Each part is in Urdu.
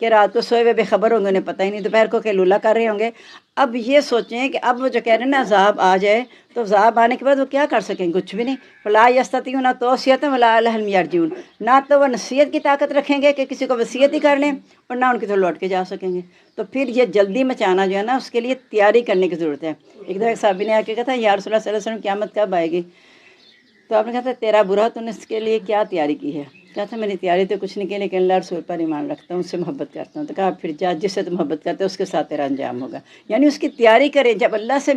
کہ رات کو سوئے ہوئے بے خبر ہوں گے، انہیں پتہ ہی نہیں دوپہر کو کیلولا کر رہے ہوں گے۔ اب یہ سوچیں کہ اب وہ جو کہہ رہے ہیں نا عذاب آ جائے، تو عذاب آنے کے بعد وہ کیا کر سکیں؟ کچھ بھی نہیں۔ فلا یستطیعون توصیۃ ولا لعلہم یرجعون، نہ تو وہ نصیحت کی طاقت رکھیں گے کہ کسی کو وصیت ہی کر لیں، اور نہ ان کی تو لوٹ کے جا سکیں گے۔ تو پھر یہ جلدی مچانا جو ہے نا، اس کے لیے تیاری کرنے کی ضرورت ہے۔ ایک دفعہ ایک صحابی نے آ کے کہا تھا یا رسول اللہ صلی اللہ علیہ وسلم قیامت کب آئے گی؟ تو آپ نے کہا تھا تیرا برا تو نے اس کے لیے کیا تیاری کی ہے؟ کہا تھا میں نے تیاری تو کچھ نہیں کی، لیکن اللہ رسول پر ایمان رکھتا ہوں، اس سے محبت کرتا ہوں۔ تو کہا پھر جا جس سے تو محبت کرتے اس کے ساتھ تیرا انجام ہوگا، یعنی اس کی تیاری کریں۔ جب اللہ سے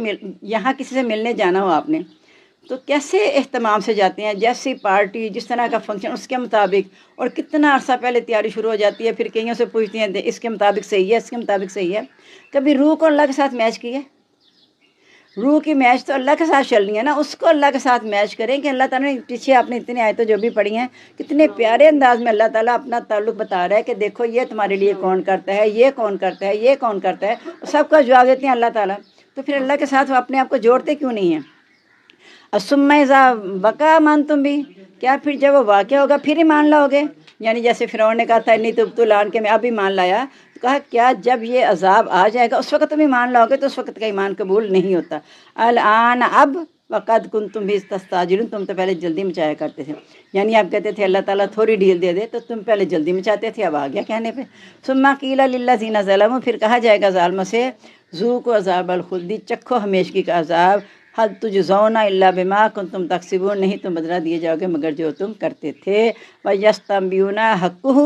یہاں کسی سے ملنے جانا ہو آپ نے، تو کیسے اہتمام سے جاتے ہیں، جیسی پارٹی جس طرح کا فنکشن اس کے مطابق، اور کتنا عرصہ پہلے تیاری شروع ہو جاتی ہے، پھر کئیوں سے پوچھتی ہیں اس کے مطابق صحیح ہے، اس کے مطابق صحیح ہے۔ کبھی روح کو اللہ کے ساتھ میچ کی ہے؟ روح کی میچ تو اللہ کے ساتھ چلنی ہے نا، اس کو اللہ کے ساتھ میچ کریں کہ اللہ تعالیٰ نے پیچھے آپ نے اتنی آیتیں جو بھی پڑھی ہیں، کتنے پیارے انداز میں اللہ تعالیٰ اپنا تعلق بتا رہا ہے کہ دیکھو یہ تمہارے لیے کون کرتا ہے، یہ کون کرتا ہے، یہ کون کرتا ہے، سب کا جواب دیتے ہیں اللہ تعالیٰ۔ تو پھر اللہ کے ساتھ وہ اپنے آپ کو جوڑتے کیوں نہیں ہیں؟ ثم اذا وقع آمنتم بھی، کیا پھر جب وہ واقع ہوگا پھر ایمان لاؤ گے؟ یعنی جیسے فرعون نے کہا تھا انی تبت الآن کہ میں اب ایمان لایا، کہا کیا جب یہ عذاب آ جائے گا اس وقت تم ایمان لاؤ گے؟ تو اس وقت کا ایمان قبول نہیں ہوتا۔ الآن اب وقد کنتم بھی تستعجلون، تم تو پہلے جلدی مچایا کرتے تھے، یعنی آپ کہتے تھے اللہ تعالیٰ تھوڑی ڈھیل دے دے، تو تم پہلے جلدی مچاتے تھے، اب آ گیا کہنے پہ۔ ثم قیل للذین ظلموا، پھر کہا جائے گا ظالموں سے ذوقوا عذاب الخلد، چکھو ہمیشگی کا عذاب، حل تجزون الا بما کنتم تکسبون، نہیں تم بدلہ دیے جاؤ گے مگر جو تم کرتے تھے۔ ویستنبئون حقہ،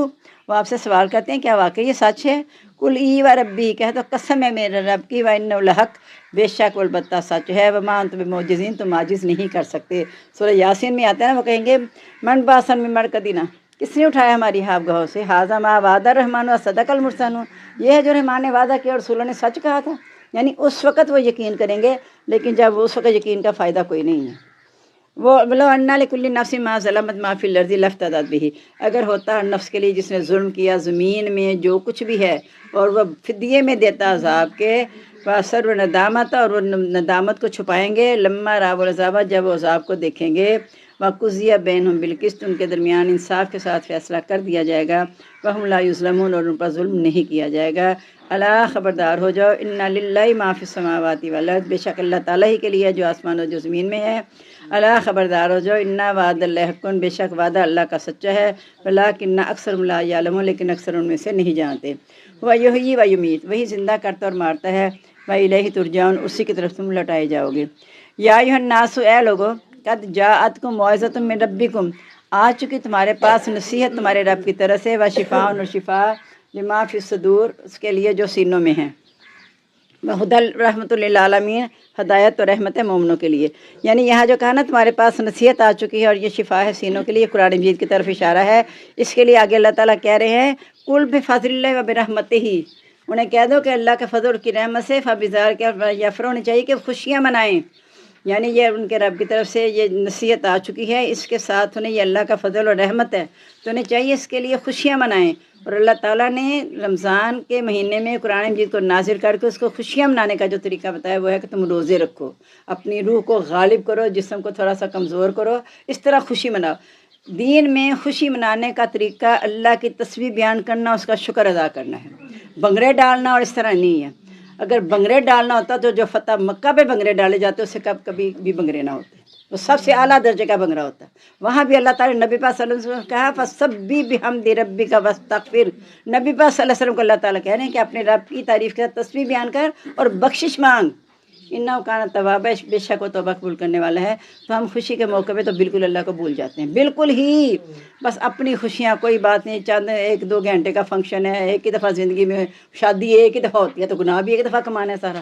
وہ آپ سے سوال کرتے ہیں کیا واقعی یہ سچ ہے؟ قل ای و ربی، کہہ تو قسم ہے میرے رب کی، وانہ لحق، بے شک البتہ سچ ہے، وما انتم بمعجزین، تم عاجز نہیں کر سکتے۔ سورہ یاسین میں آتا ہے نا، وہ کہیں گے من باسن من مرقدنا، کس نے اٹھایا ہماری خواب گاہوں سے؟ ھذا ما وعد الرحمن وصدق المرسلون، یہ ہے جو رحمان نے وعدہ کیا اور رسولوں نے سچ کہا تھا۔ یعنی اس وقت وہ یقین کریں گے، لیکن جب اس وقت یقین کا فائدہ کوئی نہیں ہے۔ وہ لو ان لکل نفس ما ظلمت ما فی الارض لافتدت بہ، اگر ہوتا ہر نفس کے لیے جس نے ظلم کیا زمین میں جو کچھ بھی ہے، اور وہ فدیے میں دیتا عذاب کے، واسر ندامت، اور وہ ندامت کو چھپائیں گے، لما راو العذاب، جب وہ عذاب کو دیکھیں گے، وقضی بینہم بالقسط، ان کے درمیان انصاف کے ساتھ فیصلہ کر دیا جائے گا، وہم لا یظلمون، اور ان پر ظلم نہیں کیا جائے گا۔ الا خبردار ہو جاؤ، ان للہ ما فی السماوات والارض، بے شک اللہ تعالیٰ ہی کے لیے جو آسمان اور جو زمین میں ہے۔ الا خبردار ہو جاؤ، ان وعد اللہ حق، بے شک وعدہ اللہ کا سچا ہے، ولکن اکثر لا یعلمون، لیکن اکثر ان میں سے نہیں جانتے۔ وہ یحیی و یمیت، وہی زندہ کرتا اور مارتا ہے، وإلیہ ترجعون، اسی کی طرف تم لوٹائے جاؤ گے۔ یا ایھا الناس، اے لوگو، قد جاءتکم موعظۃ من ربکم، آ چکی تمہارے پاس نصیحت تمہارے رب کی طرف سے، وشفاء، اور شفا، لما فی الصدور، اس کے لیے جو سینوں میں ہیں، وہدی رحمۃ للعالمین، ہدایت اور رحمت ہے مومنوں کے لیے۔ یعنی یہاں جو کہا نا تمہارے پاس نصیحت آ چکی ہے اور یہ شفا ہے سینوں کے لیے، قرآن مجید کی طرف اشارہ ہے۔ اس کے لیے آگے اللہ تعالیٰ کہہ رہے ہیں قل بفضل اللہ وبرحمتہ، انہیں کہہ دو کہ اللہ کے فضل کی رحمت سے فبذلک یفرحوا، ہونے چاہیے کہ خوشیاں منائیں۔ یعنی یہ ان کے رب کی طرف سے یہ نصیحت آ چکی ہے، اس کے ساتھ انہیں یہ اللہ کا فضل اور رحمت ہے، تو انہیں چاہیے اس کے لیے خوشیاں منائیں۔ اور اللہ تعالیٰ نے رمضان کے مہینے میں قرآن مجید کو نازل کر کے اس کو خوشیاں منانے کا جو طریقہ بتایا وہ ہے کہ تم روزے رکھو، اپنی روح کو غالب کرو، جسم کو تھوڑا سا کمزور کرو، اس طرح خوشی مناؤ۔ دین میں خوشی منانے کا طریقہ اللہ کی تسبیح بیان کرنا، اس کا شکر ادا کرنا ہے، بنگڑے ڈالنا اور اس طرح نہیں ہے۔ اگر بنگڑے ڈالنا ہوتا تو جو فتح مکہ پہ بنگڑے ڈالے جاتے اس سے کبھی بھی بنگڑے نہ ہوتے، وہ سب سے اعلیٰ درجے کا بنگڑا ہوتا ہے۔ وہاں بھی اللہ تعالیٰ نے نبی پاک صلی اللہ علیہ وسلم نے کہا فَسَبِّحْ بِحَمْدِ رَبِّكَ وَاسْتَغْفِرْ، نبی پاک صلی اللہ علیہ وسلم کو اللہ تعالیٰ کہہ رہے ہیں کہ اپنے رب کی تعریف کے ساتھ تسبیح بیان کر اور بخشش مانگ، اِنَّهُ كَانَ تَوَّابًا، بے شک وہ توبہ قبول کرنے والا ہے۔ تو ہم خوشی کے موقع پہ تو بالکل اللہ کو بھول جاتے ہیں، بالکل ہی، بس اپنی خوشیاں، کوئی بات نہیں، چند ایک دو گھنٹے کا فنکشن ہے، ایک ہی دفعہ زندگی میں شادی ایک ہی دفعہ ہوتی ہے، تو گناہ بھی ایک دفعہ کمانا ہے سارا۔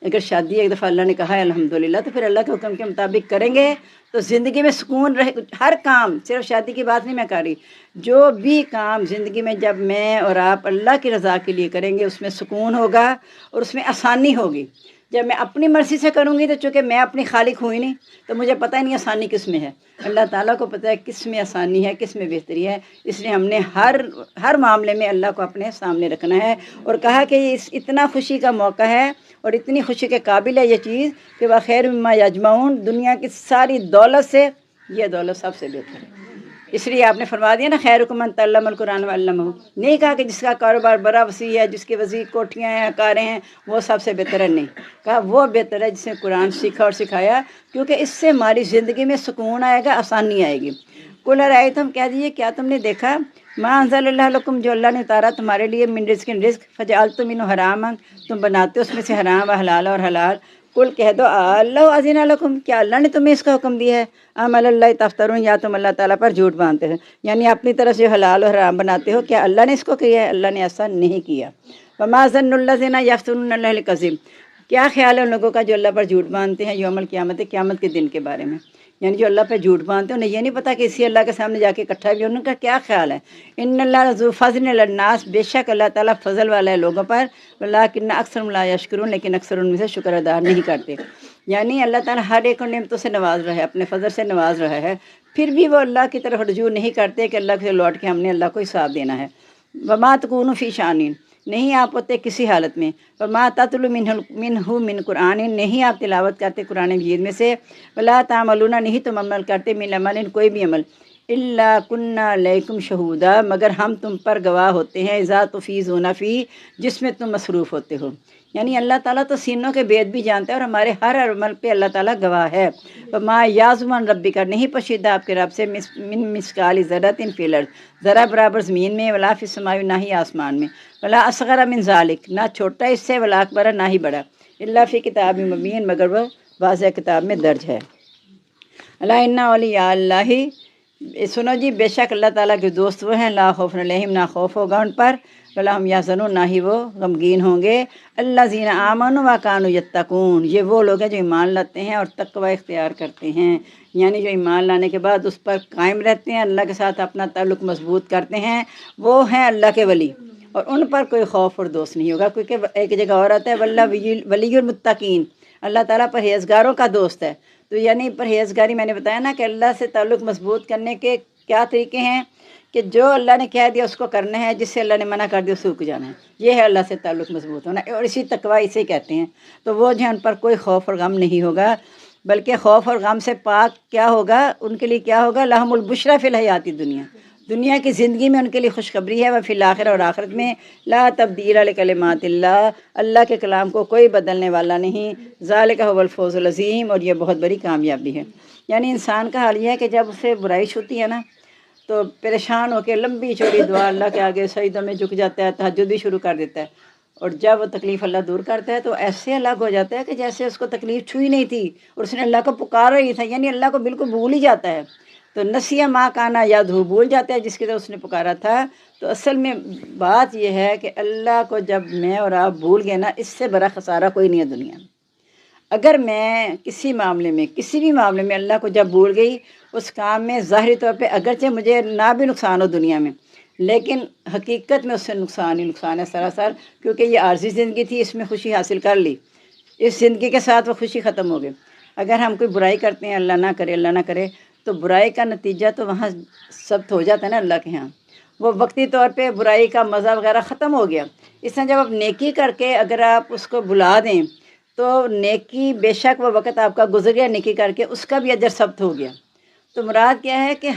اگر شادی ایک دفعہ اللہ نے کہا ہے الحمدللہ، تو پھر اللہ کے حکم کے مطابق کریں گے تو زندگی میں سکون رہے۔ ہر کام، صرف شادی کی بات نہیں میں کر رہی، جو بھی کام زندگی میں جب میں اور آپ اللہ کی رضا کے لیے کریں گے اس میں سکون ہوگا اور اس میں آسانی ہوگی۔ جب میں اپنی مرضی سے کروں گی تو چونکہ میں اپنی خالق ہوئی نہیں، تو مجھے پتہ ہی نہیں آسانی کس میں ہے، اللہ تعالیٰ کو پتہ ہے کس میں آسانی ہے، کس میں بہتری ہے۔ اس لیے ہم نے ہر معاملے میں اللہ کو اپنے سامنے رکھنا ہے، اور کہا کہ یہ اتنا خوشی کا موقع ہے اور اتنی خوشی کے قابل ہے یہ چیز کہ وخیر مما یجمعون، دنیا کی ساری دولت سے یہ دولت سب سے بہتر ہے۔ اس لیے آپ نے فرما دیا نا خیرکم من تعلم القرآن وعلمہ، نہیں کہا کہ جس کا کاروبار بڑا وسیع ہے، جس کی وسیع کوٹھیاں ہیں، کاریں ہیں، وہ سب سے بہتر ہے، نہیں کہا وہ بہتر ہے جس نے قرآن سیکھا اور سکھایا، کیونکہ اس سے ہماری زندگی میں سکون آئے گا، آسانی آئے گی۔ قل ارأیتم، کہہ دیجیے کیا تم نے دیکھا، ما انزل اللہ لکم، جو اللہ نے اتارا تمہارے لیے، من رزق رزق، فجعلتم منہ حراما، تم بناتے ہو اس میں سے حرام، و حلال اور حلال۔ قل کہہ دو اللہ اذن لکم، کیا اللہ نے تمہیں اس کا حکم دیا ہے، ام علی اللہ تفترون، یا تم اللہ تعالیٰ پر جھوٹ باندھتے ہو، یعنی اپنی طرف سے حلال اور حرام بناتے ہو، کیا اللہ نے اس کو کیا ہے؟ اللہ نے ایسا نہیں کیا۔ وما ظن الذین یفترون اللہ الکذب، کیا خیال ہے ان لوگوں کا جو اللہ پر جھوٹ باندھتے ہیں یوم القیامت، قیامت کے دن کے بارے میں، یعنی جو اللہ پہ جھوٹ باندھتے ہیں انہیں یہ نہیں پتہ کہ اسی اللہ کے سامنے جا کے اکٹھا بھی، ان کا کیا خیال ہے۔ ان اللہ ذو فضل علی الناس، بے شک اللہ تعالیٰ فضل والا ہے لوگوں پر، ولکن اکثرهم لا یشکرون، لیکن اکثر ان میں سے شکر ادا نہیں کرتے۔ یعنی اللہ تعالیٰ ہر ایک کو نعمتوں سے نواز رہا ہے، اپنے فضل سے نواز رہا ہے، پھر بھی وہ اللہ کی طرف رجوع نہیں کرتے کہ اللہ سے لوٹ کے ہم نے اللہ کو حساب دینا ہے۔ وما تکونوا فی شان، نہیں آپ ہوتے کسی حالت میں، وما تتلو منہ من قرآن، نہیں آپ تلاوت کرتے قرآن مجید میں سے، ولا تعملون، نہیں تم عمل کرتے، من عمل، کوئی بھی عمل، الا کنا علیکم شہودا، مگر ہم تم پر گواہ ہوتے ہیں، اذا تفیضون فی، جس میں تم مصروف ہوتے ہو۔ یعنی اللہ تعالیٰ تو سینوں کے بید بھی جانتا ہے، اور ہمارے ہر عمل پہ اللہ تعالیٰ گواہ ہے۔ وما یعزب عن ربک، نہیں پوشیدہ آپ کے رب سے، من مثقال ذرۃ فی الارض، ذرا برابر زمین میں، ولا فی السماء، نہ ہی آسمان میں، ولا اصغر من ذالک، نہ چھوٹا اس سے، ولا اکبر، نہ ہی بڑا، الا فی کتاب مبین، مگر وہ واضح کتاب میں درج ہے۔ الا ان اولیاء اللہ، سنو جی، بے شک اللہ تعالیٰ کے دوست وہ ہیں، لا خوف علیہم، نہ خوف ہوگا ان پر، ولا ہم یحزنون، نہ ہی وہ غمگین ہوں گے، الذین آمنوا وکانوا یتقون، یہ وہ لوگ ہیں جو ایمان لاتے ہیں اور تقوی اختیار کرتے ہیں، یعنی جو ایمان لانے کے بعد اس پر قائم رہتے ہیں، اللہ کے ساتھ اپنا تعلق مضبوط کرتے ہیں، وہ ہیں اللہ کے ولی، اور ان پر کوئی خوف اور دوست نہیں ہوگا، کیونکہ ایک جگہ اور آتا ہے واللہ ولی المتقین، اللہ تعالیٰ پرہیزگاروں کا دوست ہے۔ تو یعنی پرہیزگاری، میں نے بتایا نا کہ اللہ سے تعلق مضبوط کرنے کے کیا طریقے ہیں، کہ جو اللہ نے کہہ دیا اس کو کرنا ہے، جس سے اللہ نے منع کر دیا اس سے رک جانا ہے، یہ ہے اللہ سے تعلق مضبوط ہونا، اور اسی تقوی اسے کہتے ہیں۔ تو وہ جو ہے ان پر کوئی خوف اور غم نہیں ہوگا، بلکہ خوف اور غم سے پاک کیا ہوگا ان کے لیے، کیا ہوگا، لہم البشریٰ فی الحیات الدنیا، دنیا کی زندگی میں ان کے لیے خوشخبری ہے، وہ فی الآخرہ، اور آخرت میں، لا تبدیل لکلمات اللہ، اللہ کے کلام کو کوئی بدلنے والا نہیں، ذالک هو الفوز العظیم، اور یہ بہت بڑی کامیابی ہے۔ یعنی انسان کا حال یہ ہے کہ جب اسے برائی چھوتی ہے نا تو پریشان ہو کے لمبی چوڑی دعا اللہ کے آگے سجدوں میں جھک جاتا ہے، تہجد بھی شروع کر دیتا ہے، اور جب وہ تکلیف اللہ دور کرتا ہے تو ایسے الگ ہو جاتا ہے کہ جیسے اس کو تکلیف چھوئی نہیں تھی، اور اس نے اللہ کو پکارا ہی تھا، یعنی اللہ کو بالکل بھول ہی جاتا ہے۔ تو نسیہ ما کانا یادھو، بھول جاتا ہے جس کی طرف اس نے پکارا تھا۔ تو اصل میں بات یہ ہے کہ اللہ کو جب میں اور آپ بھول گئے نا، اس سے بڑا خسارہ کوئی نہیں ہے دنیا میں۔ اگر میں کسی معاملے میں، کسی بھی معاملے میں اللہ کو جب بھول گئی، اس کام میں ظاہری طور پہ اگرچہ مجھے نہ بھی نقصان ہو دنیا میں، لیکن حقیقت میں اس سے نقصان ہی نقصان ہے سراسر، کیونکہ یہ عارضی زندگی تھی، اس میں خوشی حاصل کر لی، اس زندگی کے ساتھ وہ خوشی ختم ہو گئی۔ اگر ہم کوئی برائی کرتے ہیں، اللہ نہ کرے، اللہ نہ کرے، تو برائی کا نتیجہ تو وہاں ثبت ہو جاتا ہے نا اللہ کے ہاں، وہ وقتی طور پہ برائی کا مزہ وغیرہ ختم ہو گیا۔ اس طرح جب آپ نیکی کر کے اگر آپ اس کو بھلا دیں تو نیکی، بے شک وہ وقت آپ کا گزر گیا نیکی کر کے، اس کا بھی اجر ثبت ہو گیا۔ تو مراد کیا ہے کہ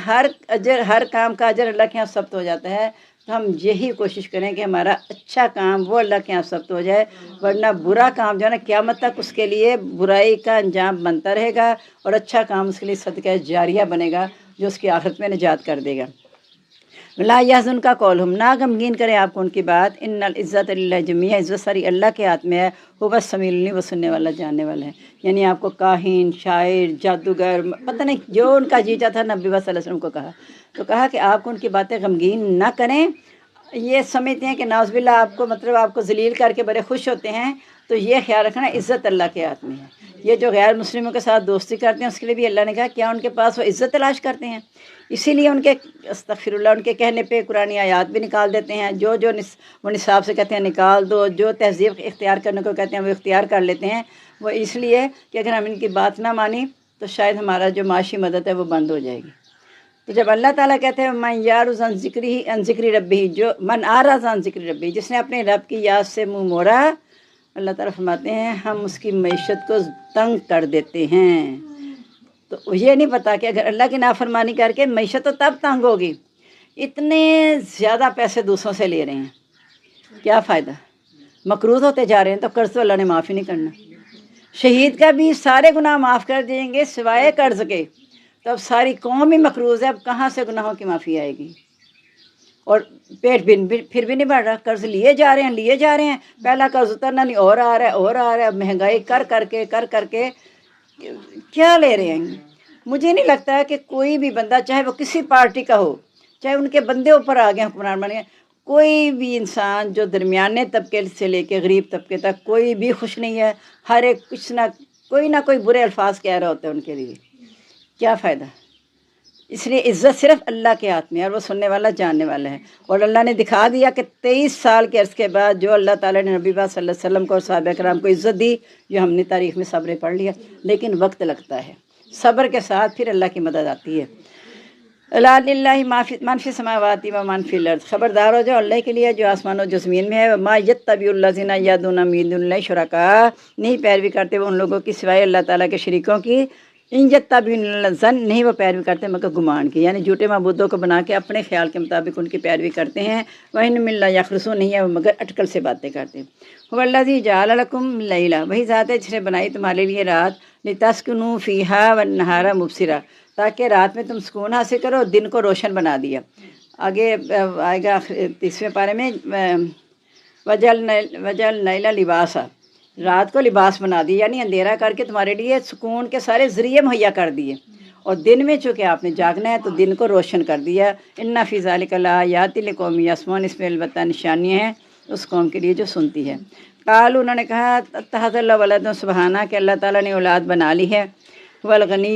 ہر کام کا اجر اللہ کے یہاں ثبت ہو جاتا ہے۔ تو ہم یہی کوشش کریں کہ ہمارا اچھا کام وہ اللہ کے یہاں ثبت ہو جائے، ورنہ برا کام جو ہے نا قیامت تک اس کے لیے برائی کا انجام بنتا رہے گا، اور اچھا کام اس کے لیے صدقہ جاریہ بنے گا جو اس کی آخرت میں نجات کر دے گا۔ لا یحزن کا قولہم، نہ غمگین کرے آپ کو ان کی بات، ان العزت للہ جمیعا، عزت ساری اللہ کے ہاتھ میں ہے، وہ بس سمیع العلیم، وہ سننے والا جاننے والا ہے۔ یعنی آپ کو کاہن، شاعر، جادوگر، پتہ نہیں جو ان کا جیتا تھا، نبی صلی اللہ علیہ وسلم کو کہا، تو کہا کہ آپ کو ان کی باتیں غمگین نہ کریں، یہ سمجھتے ہیں کہ نعوذ باللہ آپ کو، مطلب آپ کو ذلیل کر کے بڑے خوش ہوتے ہیں، تو یہ خیال رکھنا عزت اللہ کے ہاتھ میں ہے۔ یہ جو غیر مسلموں کے ساتھ دوستی کرتے ہیں اس کے لیے بھی اللہ نے کہا کیا ان کے پاس وہ عزت تلاش کرتے ہیں، اسی لیے ان کے استغفر اللہ، ان کے کہنے پہ قرآن آیات بھی نکال دیتے ہیں، جو وہ نصاب سے کہتے ہیں نکال دو، جو تہذیب اختیار کرنے کو کہتے ہیں وہ اختیار کر لیتے ہیں، وہ اس لیے کہ اگر ہم ان کی بات نہ مانی تو شاید ہمارا جو معاشی مدد ہے وہ بند ہو جائے گی۔ تو جب اللہ تعالیٰ کہتے ہیں من یعرض عن ذکر ربہ، جو من اعرض عن ذکر ربہ، جس نے اپنے رب کی یاد سے منہ موڑا، اللہ تعالیٰ فرماتے ہیں ہم اس کی معیشت کو تنگ کر دیتے ہیں، تو یہ نہیں پتہ کہ اگر اللہ کی نافرمانی کر کے معیشت تو تب تنگ ہوگی، اتنے زیادہ پیسے دوسروں سے لے رہے ہیں، کیا فائدہ؟ مقروض ہوتے جا رہے ہیں، تو قرض تو اللہ نے معاف ہی نہیں کرنا۔ شہید کا بھی سارے گناہ معاف کر دیں گے سوائے قرض کے، تو اب ساری قوم ہی مقروض ہے، اب کہاں سے گناہوں کی معافی آئے گی؟ اور پیٹ پھر بھی نہیں بڑھ رہا، قرض لیے جا رہے ہیں، پہلا قرض اترنا نہیں، اور آ رہا ہے، اب مہنگائی کر کے کیا لے رہے ہیں؟ مجھے نہیں لگتا ہے کہ کوئی بھی بندہ، چاہے وہ کسی پارٹی کا ہو، چاہے ان کے بندے اوپر آ گئے حکمران بن گئے، کوئی بھی انسان جو درمیانے طبقے سے لے کے غریب طبقے تک کوئی بھی خوش نہیں ہے، ہر ایک کچھ نہ کوئی برے الفاظ کہہ رہا ہوتا ہے ان کے لیے، کیا فائدہ؟ اس لیے عزت صرف اللہ کے ہاتھ میں ہے، اور وہ سننے والا جاننے والا ہے۔ اور اللہ نے دکھا دیا کہ 23 سال کے عرص کے بعد جو اللہ تعالیٰ نے نبی پاک صلی اللہ علیہ وسلم کو اور صحابہ کرام کو عزت دی، جو ہم نے تاریخ میں صبر پڑھ لیا، لیکن وقت لگتا ہے، صبر کے ساتھ پھر اللہ کی مدد آتی ہے۔ الا للہ من فی السماوات و من فی الارض، خبردار ہو جاؤ، اللہ کے لیے جو آسمان و جو زمین میں ہے۔ وما یتبع الذین یدعون من دون اللہ شرکاء، نہیں پیروی کرتے وہ ان لوگوں کی سوائے اللہ تعالیٰ کے شریکوں کی، ان یتبعون الا الظن، نہیں وہ پیروی کرتے مگر گمان کی، یعنی جھوٹے معبودوں کو بنا کے اپنے خیال کے مطابق ان کی پیروی کرتے ہیں۔ وَإِنَّهُمْ إِلَّا يَخْرُصُونَ، نہیں ہے وہ مگر اٹکل سے باتیں کرتے ہیں۔ هُوَ الَّذِي جَعَلَ لَكُمُ اللَّيْلَ، وہی ذات ہے جس نے بنائی تمہارے لیے رات، لِتَسْكُنُوا فِيهَا وَالنَّهَارَ مُبْصِرًا، تاکہ رات میں تم سکون حاصل کرو، دن کو روشن بنا دیا۔ آگے آئے گا 30ویں پارے میں، وَجَعَلْنَا اللَّيْلَ لِبَاسًا، رات کو لباس بنا دی، یعنی اندھیرا کر کے تمہارے لیے سکون کے سارے ذریعے مہیا کر دیے، اور دن میں چونکہ آپ نے جاگنا ہے تو دن کو روشن کر دیا۔ ان فی ذلک لآیات لقوم یسمعون، اس میں البتہ نشانیاں ہیں اس قوم کے لیے جو سنتی ہے۔ قالوا، انہوں نے کہا، اتخذ اللہ ولد، سبحانہ کہ اللہ تعالیٰ نے اولاد بنا لی ہے، هو الغنی،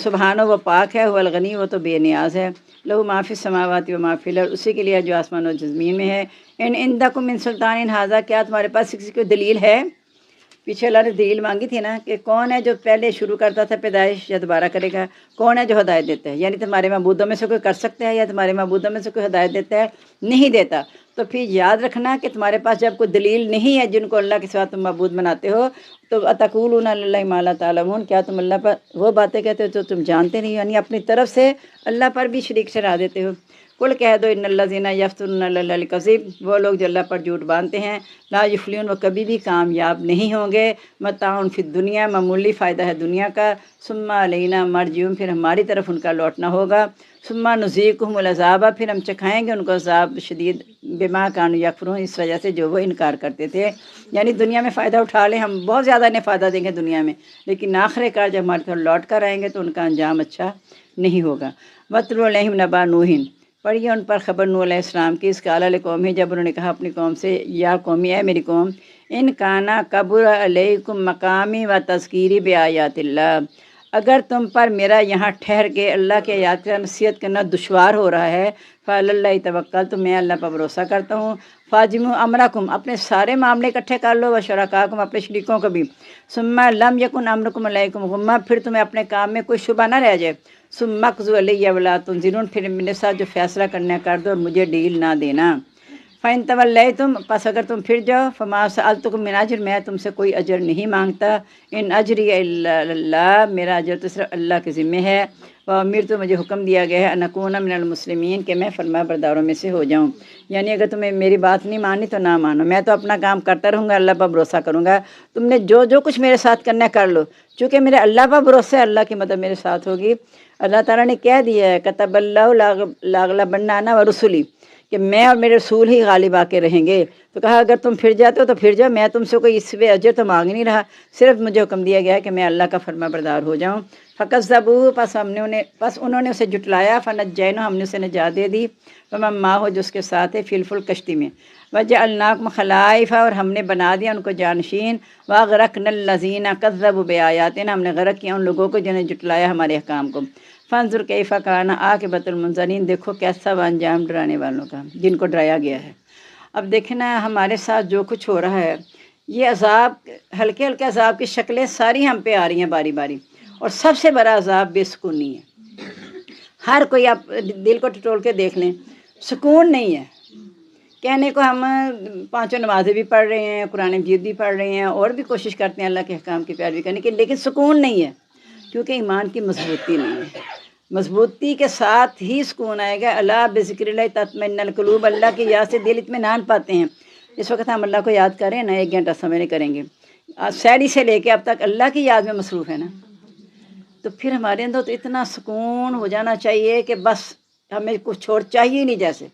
سبحانہ وہ پاک ہے، هو الغنی وہ تو بے نیاز ہے، لہ ما فی السماوات و ما فی الارض، اسی کے لیے جو آسمان و زمین میں ہے۔ ان عندکم من سلطان ھذا، کیا تمہارے پاس کسی کوئی دلیل ہے؟ پیچھے اللہ نے دلیل مانگی تھی نا کہ کون ہے جو پہلے شروع کرتا تھا پیدائش یا دوبارہ کرے گا، کون ہے جو ہدایت دیتا ہے؟ یعنی تمہارے معبودوں میں سے کوئی کر سکتا ہے یا تمہارے معبودوں میں سے کوئی ہدایت دیتا ہے؟ نہیں دیتا۔ تو پھر یاد رکھنا کہ تمہارے پاس جب کوئی دلیل نہیں ہے جن کو اللہ کے سوا تم معبود بناتے ہو، تو اتقولون علی اللہ ما لا تعلمون، کیا تم اللہ پر وہ باتیں کہتے ہو جو تم جانتے نہیں، یعنی اپنی طرف سے اللہ پر بھی شریک ٹھہرا دیتے ہو۔ قل کہہ دو، ان الذین یفترون علی اللہ الکذب، وہ لوگ جو اللہ پر جھوٹ باندھتے ہیں، لا یفلحون، وہ کبھی بھی کامیاب نہیں ہوں گے۔ متاع فی الدنیا، معمولی فائدہ ہے دنیا کا، ثم علینا مرجعہم، پھر ہماری طرف ان کا لوٹنا ہوگا، ثم نذیقہم العذاب، پھر ہم چکھائیں گے ان کو عذاب شدید، بما کانوا یکفرون، اس وجہ سے جو وہ انکار کرتے تھے۔ یعنی دنیا میں فائدہ اٹھا لیں، ہم بہت زیادہ انہیں فائدہ دیں گے دنیا میں، لیکن آخر کار جب ہماری طرف لوٹ کر آئیں گے تو ان کا انجام اچھا نہیں ہوگا۔ وَاتْلُ عَلَيْهِمْ نَبَأَ نُوحٍ، پڑھیے ان پر خبر نوح علیہ السلام کی، اس قال لقومہ، جب انہوں نے کہا اپنی قوم سے، یا قومی، اے میری قوم، ان کانا کبر علیکم مقامی و تذکیری بآیات اللہ، اگر تم پر میرا یہاں ٹھہر کے اللہ کے آیات کا نصیحت کرنا دشوار ہو رہا ہے، فعلی اللہ توکل، تو میں اللہ پر بھروسہ کرتا ہوں۔ فاجمعوا امرکم، اپنے سارے معاملے اکٹھے کر لو، وشرکاکم، اپنے شریکوں کو بھی، ثم لم یکن امرکم علیکم غمہ، پھر تمہیں اپنے کام میں کوئی شبہ نہ رہ جائے، ثم اقضوا علی ولا تنظرون، پھر میرے ساتھ جو فیصلہ کرنا کر دو اور مجھے ڈیل نہ دینا۔ فَإِن تَوَلَّيْتُمْ، پس اگر تم پھر جاؤ، فَمَا سَأَلْتُكُم مِّنْ أَجْرٍ، میں تم سے کوئی اجر نہیں مانگتا، ان اجری الا اللہ، میرا اجر تو صرف اللہ کے ذمہ ہے، وَأُمِرْتُ، مجھے حکم دیا گیا ہے، أَنْ أَكُونَ مِنَ الْمُسْلِمِينَ، کہ میں فرما برداروں میں سے ہو جاؤں۔ یعنی اگر تمہیں میری بات نہیں مانی تو نہ مانو، میں تو اپنا کام کرتا رہوں گا، اللہ پر بھروسہ کروں گا، تم نے جو کچھ میرے ساتھ کرنا ہے کر لو، چونکہ میرے اللہ پر بھروسہ ہے، اللہ کی مدد میرے ساتھ ہوگی۔ اللہ تعالیٰ نے کہہ دیا ہے، کتب اللہ لاغلبن انا ورسلی، کہ میں اور میرے رسول ہی غالب آ کے رہیں گے۔ تو کہا اگر تم پھر جاتے ہو تو پھر جاؤ، میں تم سے کوئی اس پہ اجر تو مانگ نہیں رہا، صرف مجھے حکم دیا گیا ہے کہ میں اللہ کا فرما بردار ہو جاؤں۔ فکذبوہ، پس انہوں نے اسے جھٹلایا، فنجیناہ، ہم نے اسے نجات دے دی، ومن معہ، جو اس کے ساتھ ہے، فی الفلک، کشتی میں، وجعلناکم خلائف، اور ہم نے بنا دیا ان کو جانشین، واغرقنا الذین کذبوا بآیاتنا، ہم نے غرق کیا ان لوگوں کو جنہیں جھٹلایا ہمارے احکام کو۔ فانظر کیف کان عاقبۃ المنذرین، دیکھو کیسا وہ انجام ڈرانے والوں کا جن کو ڈرایا گیا ہے۔ اب دیکھیں نا ہمارے ساتھ جو کچھ ہو رہا ہے، یہ عذاب، ہلکے ہلکے عذاب کی شکلیں ساری ہم پہ آ رہی ہیں باری باری، اور سب سے بڑا عذاب بے سکونی ہے۔ ہر کوئی آپ دل کو ٹٹول کے دیکھ لیں، سکون نہیں ہے۔ کہنے کو ہم 5 نمازیں بھی پڑھ رہے ہیں، قرآن مجید بھی پڑھ رہے ہیں، اور بھی کوشش کرتے ہیں اللہ کے احکام کی پیروی کرنے کی، لیکن سکون نہیں ہے۔ کیونکہ ایمان کی مضبوطی نہیں ہے۔ مضبوطی کے ساتھ ہی سکون آئے گا۔ اللہ بذکر اللہ تطمئن القلوب، اللہ کی یاد سے دل اطمینان پاتے ہیں۔ اس وقت ہم اللہ کو یاد کریں نا، 1 گھنٹہ سمے نہیں کریں گے، سحری سے لے کے اب تک اللہ کی یاد میں مصروف ہے نا، تو پھر ہمارے اندر تو اتنا سکون ہو جانا چاہیے کہ بس ہمیں کچھ چھوڑ چاہیے نہیں جیسے۔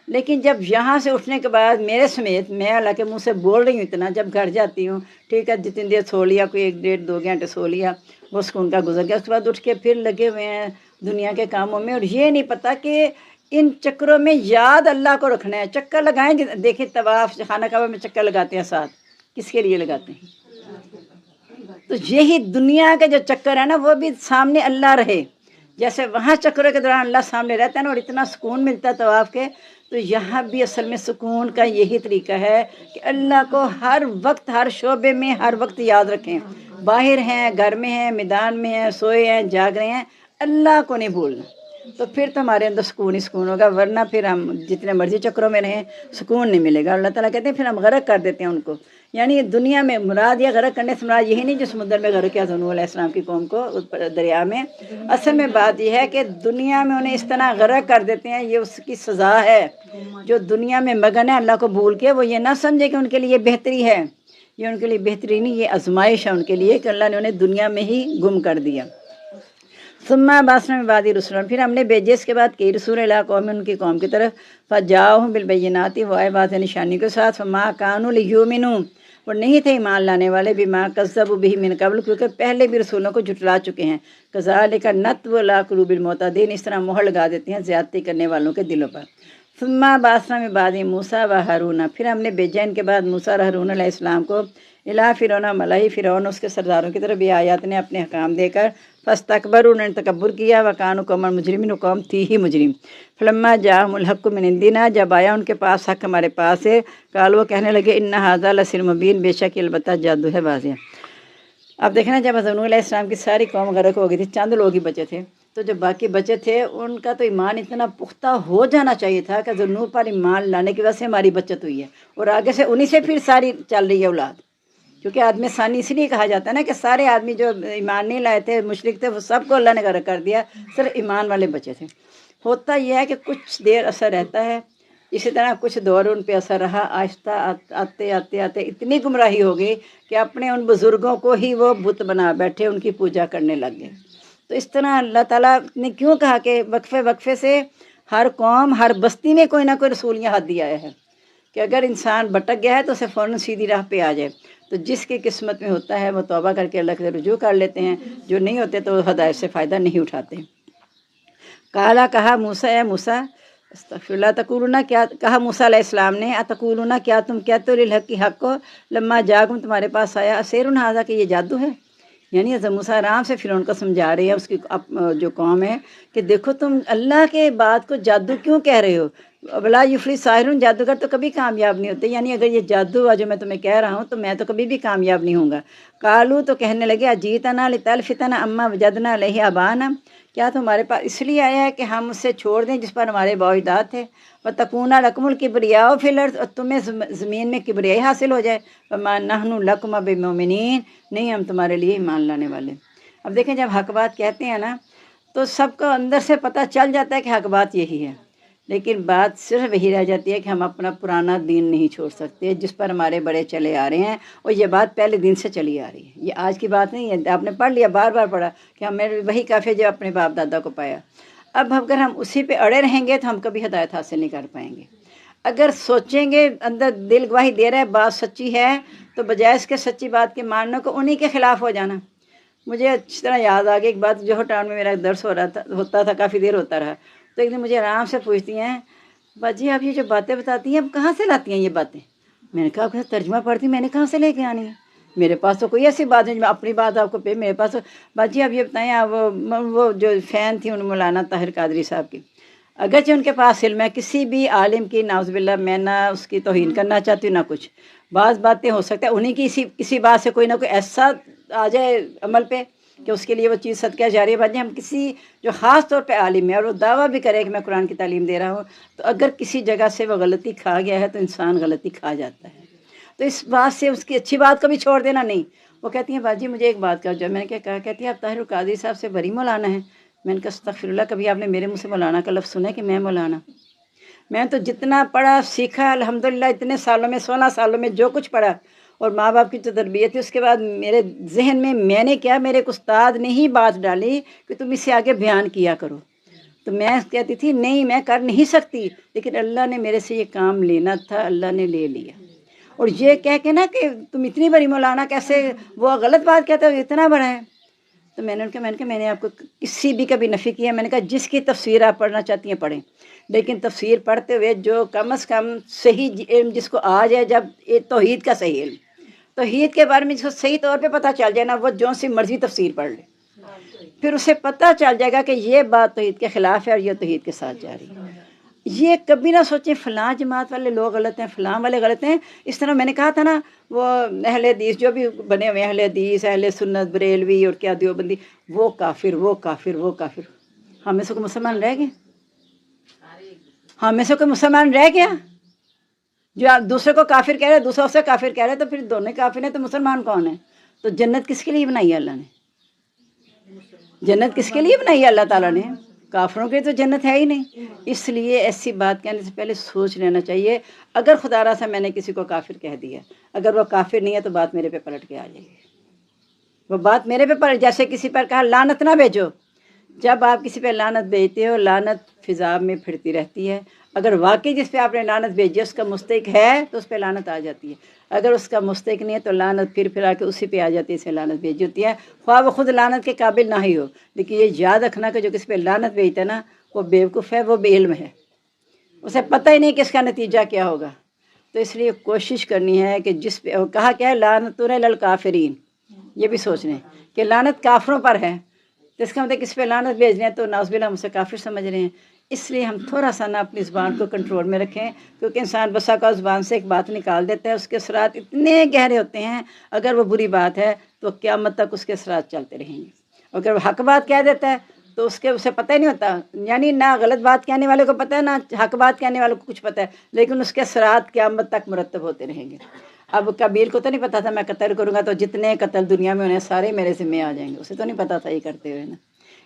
لیکن جب یہاں سے اٹھنے کے بعد میرے سمیت، میں اللہ کے منہ سے بول رہی ہوں اتنا، جب گھر جاتی ہوں ٹھیک ہے جتنی دیر سو لیا، کوئی 1 ڈیڑھ 2 گھنٹے سو لیا، وہ سکون کا گزر گیا، اس کے بعد اٹھ کے پھر لگے ہوئے ہیں دنیا کے کاموں میں، اور یہ نہیں پتہ کہ ان چکروں میں یاد اللہ کو رکھنا ہے۔ چکر لگائیں، دیکھیں طواف خانہ کعبہ میں چکر لگاتے ہیں ساتھ، کس کے لیے لگاتے ہیں؟ تو یہی دنیا کے جو چکر ہے نا، وہ بھی سامنے اللہ رہے، جیسے وہاں چکروں کے دوران اللہ سامنے رہتا ہے نا، اور اتنا سکون ملتا ہے طواف کے، تو یہاں بھی اصل میں سکون کا یہی طریقہ ہے کہ اللہ کو ہر وقت، ہر شعبے میں، ہر وقت یاد رکھیں۔ باہر ہیں، گھر میں ہیں، میدان میں ہیں، سوئے ہیں، جاگ رہے ہیں، اللہ کو نہیں بھولنا، تو پھر تو ہمارے اندر سکون ہی سکون ہوگا، ورنہ پھر ہم جتنے مرضی چکروں میں رہیں سکون نہیں ملے گا۔ اللہ تعالیٰ کہتے ہیں پھر ہم غرق کر دیتے ہیں ان کو، یعنی دنیا میں مراد یا غرق کرنے سے مراد یہی نہیں جو سمندر میں غرق کیا نوح علیہ السلام کی قوم کو دریا میں، اصل میں بات یہ ہے کہ دنیا میں انہیں اس طرح غرق کر دیتے ہیں، یہ اس کی سزا ہے۔ جو دنیا میں مگن ہے اللہ کو بھول کے، وہ یہ نہ سمجھے کہ ان کے لیے بہتری ہے، یہ ان کے لیے بہتری نہیں، یہ آزمائش ہے ان کے لیے کہ اللہ نے انہیں دنیا میں ہی گم کر دیا۔ ثم بعثنا من بعد رسلا، پھر ہم نے بھیجے اس کے بعد کئی رسول الی قوم، ان کی قوم کی طرف، فجاءہم بالبینات، وہ آئے بات نشانی کے ساتھ، فما کانوا لیؤمنوا، وہ نہیں تھے ایمان لانے والے، بما کذبوا به من قبل، کیونکہ پہلے بھی رسولوں کو جھٹلا چکے ہیں، کذالک نطبع علی قلوب المعتدین، اس طرح مہر لگا دیتے ہیں زیادتی کرنے والوں کے دلوں پر۔ ثم بعثنا من بعد موسیٰ و ہارون، پھر ہم نے بھیجا ان کے بعد موسیٰ اور ہارون علیہ السلام کو، الی فرعون، ملائی فرعون اس کے سرداروں کی طرف، بھی آیات نے اپنے حکام دے کر، فاستکبروا، انہوں نے تکبر کیا، وکانوا قوما مجرمین، وہ قوم تھی ہی مجرم۔ فلما جاءہم الحق من عندنا، جب آیا ان کے پاس حق ہمارے پاس سے، قالوا، وہ کہنے لگے، ان ھذا لسحر مبین، بے شک البتہ جادو ہے واضح۔ اب دیکھنا جب حضرت نوح علیہ السلام کی ساری قوم غرق ہو گئی تھی، چند لوگ ہی بچے تھے، تو جو باقی بچے تھے ان کا تو ایمان اتنا پختہ ہو جانا چاہیے تھا کہ حضرت نوح پر ایمان لانے کی وجہ سے ہماری بچت ہوئی ہے، اور آگے سے انہی سے پھر ساری چل رہی ہے اولاد، کیونکہ آدمی ثانی اس لیے کہا جاتا ہے نا کہ سارے آدمی جو ایمان نہیں لائے تھے، مشرک تھے، وہ سب کو اللہ نے غرق کر دیا، صرف ایمان والے بچے تھے۔ ہوتا یہ ہے کہ کچھ دیر اثر رہتا ہے، اسی طرح کچھ دور ان پہ اثر رہا، آہستہ آتے آتے آتے اتنی گمراہی ہو گئی کہ اپنے ان بزرگوں کو ہی وہ بت بنا بیٹھے، ان کی پوجا کرنے لگ گئے۔ تو اس طرح اللہ تعالیٰ نے کیوں کہا کہ وقفے وقفے سے ہر قوم، ہر بستی میں کوئی نہ کوئی رسول یہاں دیا ہے، کہ اگر انسان بھٹک گیا ہے تو اسے فوراً سیدھی راہ پہ آ جائے۔ تو جس کی قسمت میں ہوتا ہے وہ توبہ کر کے اللہ کے رجوع کر لیتے ہیں، جو نہیں ہوتے تو ہدایت سے فائدہ نہیں اٹھاتے۔ قالا، کہا، موسیٰ، اے موسیٰ، استغفر اللہ، تقولون، کیا کہا موسیٰ علیہ السلام نے، اتقولون، کیا تم کہتے ہو، للحق کی حق کو، لما جاکم، تمہارے پاس آیا، اسحر ھذا، کہ یہ جادو ہے۔ یعنی حضرت موسیٰ آرام سے فرعون کو سمجھا رہے ہیں، اس کی جو قوم ہے، کہ دیکھو تم اللہ کے بات کو جادو کیوں کہہ رہے ہو، ولا یفلح الساحر، جادوگر تو کبھی کامیاب نہیں ہوتے، یعنی اگر یہ جادو ہے جو میں تمہیں کہہ رہا ہوں تو میں تو کبھی بھی کامیاب نہیں ہوں گا۔ قالوا، تو کہنے لگے، اجیتنا لتلفتنا عما وجدنا علیہ آباءنا، کیا تمہارے پاس اس لیے آیا ہے کہ ہم اسے چھوڑ دیں جس پر ہمارے باپ اجداد تھے، وتکون لکم الکبریاء فی الارض، اور تمہیں زمین میں کبریائی حاصل ہو جائے، وما نحن لکم بمؤمنین، نہیں ہم تمہارے لیے ایمان لانے والے۔ اب دیکھیں جب حق بات کہتے ہیں نا تو سب کو اندر سے پتہ چل جاتا ہے کہ حق بات یہی ہے، لیکن بات صرف یہی رہ جاتی ہے کہ ہم اپنا پرانا دین نہیں چھوڑ سکتے جس پر ہمارے بڑے چلے آ رہے ہیں، اور یہ بات پہلے دن سے چلی آ رہی ہے، یہ آج کی بات نہیں ہے، آپ نے پڑھ لیا، بار بار پڑھا کہ ہمیں وہی کافی جو اپنے باپ دادا کو پایا۔ اب اگر ہم اسی پہ اڑے رہیں گے تو ہم کبھی ہدایت حاصل نہیں کر پائیں گے۔ اگر سوچیں گے، اندر دل گواہی دے رہا ہے بات سچی ہے، تو بجائے اس کے سچی بات کے ماننے کو انہی کے خلاف ہو جانا۔ مجھے اچھی طرح یاد آ گئی ایک بات، جوہر ٹاؤن میں میرا درس ہوتا تھا، کافی دیر ہوتا رہا، تو ایک دن مجھے آرام سے پوچھتی ہیں، باجی آپ یہ جو باتیں بتاتی ہیں اب کہاں سے لاتی ہیں یہ باتیں؟ میں نے کہا ترجمہ پڑھتی، میں نے کہاں سے لے کے آنی ہے، میرے پاس تو کوئی ایسی بات نہیں میں اپنی بات آپ کو پہ، میرے پاس باجی آپ یہ بتائیں، آپ وہ جو فین تھی ان مولانا طاہر قادری صاحب کی، اگرچہ ان کے پاس علم ہے، کسی بھی عالم کی نعوذ باللہ میں نہ اس کی توہین کرنا چاہتی ہوں نہ کچھ، بعض باتیں ہو سکتا ہے انہیں کی کسی بات سے کوئی نہ کوئی ایسا آ جائے عمل پہ کہ اس کے لیے وہ چیز صدقہ جاریہ بن جائے۔ ہم کسی جو خاص طور پہ عالم ہے اور وہ دعویٰ بھی کرے کہ میں قرآن کی تعلیم دے رہا ہوں، تو اگر کسی جگہ سے وہ غلطی کھا گیا ہے تو انسان غلطی کھا جاتا ہے، تو اس بات سے اس کی اچھی بات کو بھی چھوڑ دینا نہیں۔ وہ کہتی ہیں باجی مجھے ایک بات کہو، جو میں نے کیا کہا، کہتی ہے آپ طاہر القادری صاحب سے بری مولانا ہیں؟ میں نے کہا استغفر اللہ، کبھی آپ نے میرے منہ سے مولانا کا لفظ سنا ہے کہ میں مولانا؟ میں تو جتنا پڑھا سیکھا الحمدللہ، اتنے سالوں میں 16 سالوں میں جو کچھ پڑھا اور ماں باپ کی جو تربیت تھی، اس کے بعد میرے ذہن میں نے کیا، میرے ایک استاد نے ہی بات ڈالی کہ تم اسے آگے بیان کیا کرو، تو میں کہتی تھی نہیں میں کر نہیں سکتی، لیکن اللہ نے میرے سے یہ کام لینا تھا، اللہ نے لے لیا۔ اور یہ کہہ کے نا کہ تم اتنی بڑی مولانا کیسے، وہ غلط بات کہتا ہے، اتنا بڑا ہے۔ تو میں نے کہا میں نے آپ کو کسی بھی کبھی نفی کیا؟ میں نے کہا جس کی تفسیر آپ پڑھنا چاہتی ہیں پڑھیں، لیکن تفسیر پڑھتے ہوئے جو کم از کم صحیح علم جس کو آ جائے، جب توحید کا صحیح علم، توحید کے بارے میں جس کو صحیح طور پہ پتہ چل جائے نا، وہ جو سی مرضی تفسیر پڑھ لے، پھر اسے پتہ چل جائے گا کہ یہ بات توحید کے خلاف ہے اور یہ توحید کے ساتھ جا رہی ہے۔ یہ کبھی نہ سوچیں فلاں جماعت والے لوگ غلط ہیں، فلاں والے غلط ہیں۔ اس طرح میں نے کہا تھا نا، وہ اہل حدیث جو بھی بنے ہوئے ہیں، اہل حدیث، اہل سنت، بریلوی اور کیا دیوبندی، وہ کافر، وہ کافر، وہ کافر۔ ہم میں سے کوئی مسلمان رہ گیا؟ ہم میں سے کوئی مسلمان رہ گیا جو آپ دوسرے کو کافر کہہ رہے، دوسرا اسے کافر کہہ رہے؟ تو پھر دونوں کافر ہیں، تو مسلمان کون ہے؟ تو جنت کس کے لیے بنائی ہے اللہ نے؟ جنت کس کے لیے بنائی ہے اللہ تعالیٰ نے؟ کافروں کے تو جنت ہے ہی نہیں۔ اس لیے ایسی بات کہنے سے پہلے سوچ لینا چاہیے۔ اگر خدا را سے میں نے کسی کو کافر کہہ دیا، اگر وہ کافر نہیں ہے تو بات میرے پہ پلٹ کے آ جائے گی، وہ بات میرے پہ پلٹ، جیسے کسی پر کہا لعنت نہ بھیجو، جب آپ کسی پہ لعنت بھیجتے ہو، لعنت فضا میں پھرتی رہتی ہے۔ اگر واقعی جس پہ آپ نے لعنت بھیجی اس کا مستحق ہے تو اس پہ لعنت آ جاتی ہے، اگر اس کا مستحق نہیں ہے تو لعنت پھر آ کے اسی پہ آ جاتی ہے، اسے لعنت بھیجی ہوتی ہے، خواہ وہ خود لعنت کے قابل نہ ہی ہو۔ لیکن یہ یاد رکھنا کہ جو کسی پہ لعنت بھیجتا ہے نا، وہ بیوقوف ہے، وہ بے علم ہے، اسے پتہ ہی نہیں کہ اس کا نتیجہ کیا ہوگا۔ تو اس لیے کوشش کرنی ہے کہ جس پہ کہا کیا ہے، لعنت للکافرین، یہ بھی سوچ لیں کہ لعنت کافروں پر ہے، تو اس کا مطلب کسی پہ لعنت بھیج رہے ہیں تو نعوذ باللہ ہم اسے کافر سمجھ رہے ہیں۔ اس لیے ہم تھوڑا سا نا اپنی زبان کو کنٹرول میں رکھیں، کیونکہ انسان بسا کا زبان سے ایک بات نکال دیتا ہے، اس کے اثرات اتنے گہرے ہوتے ہیں، اگر وہ بری بات ہے تو قیامت تک اس کے اثرات چلتے رہیں گے۔ اگر وہ حق بات کہہ دیتا ہے تو اسے پتہ ہی نہیں ہوتا، یعنی نہ غلط بات کہنے والے کو پتہ ہے، نہ حق بات کہنے والے کو کچھ پتہ ہے، لیکن اس کے اثرات قیامت تک مرتب ہوتے رہیں گے۔ اب کبیر کو تو نہیں پتا تھا میں قتل کروں گا تو جتنے قتل دنیا میں ہونے سارے میرے ذمہ آ جائیں گے، اسے تو نہیں پتا تھا یہ کرتے ہوئے نا۔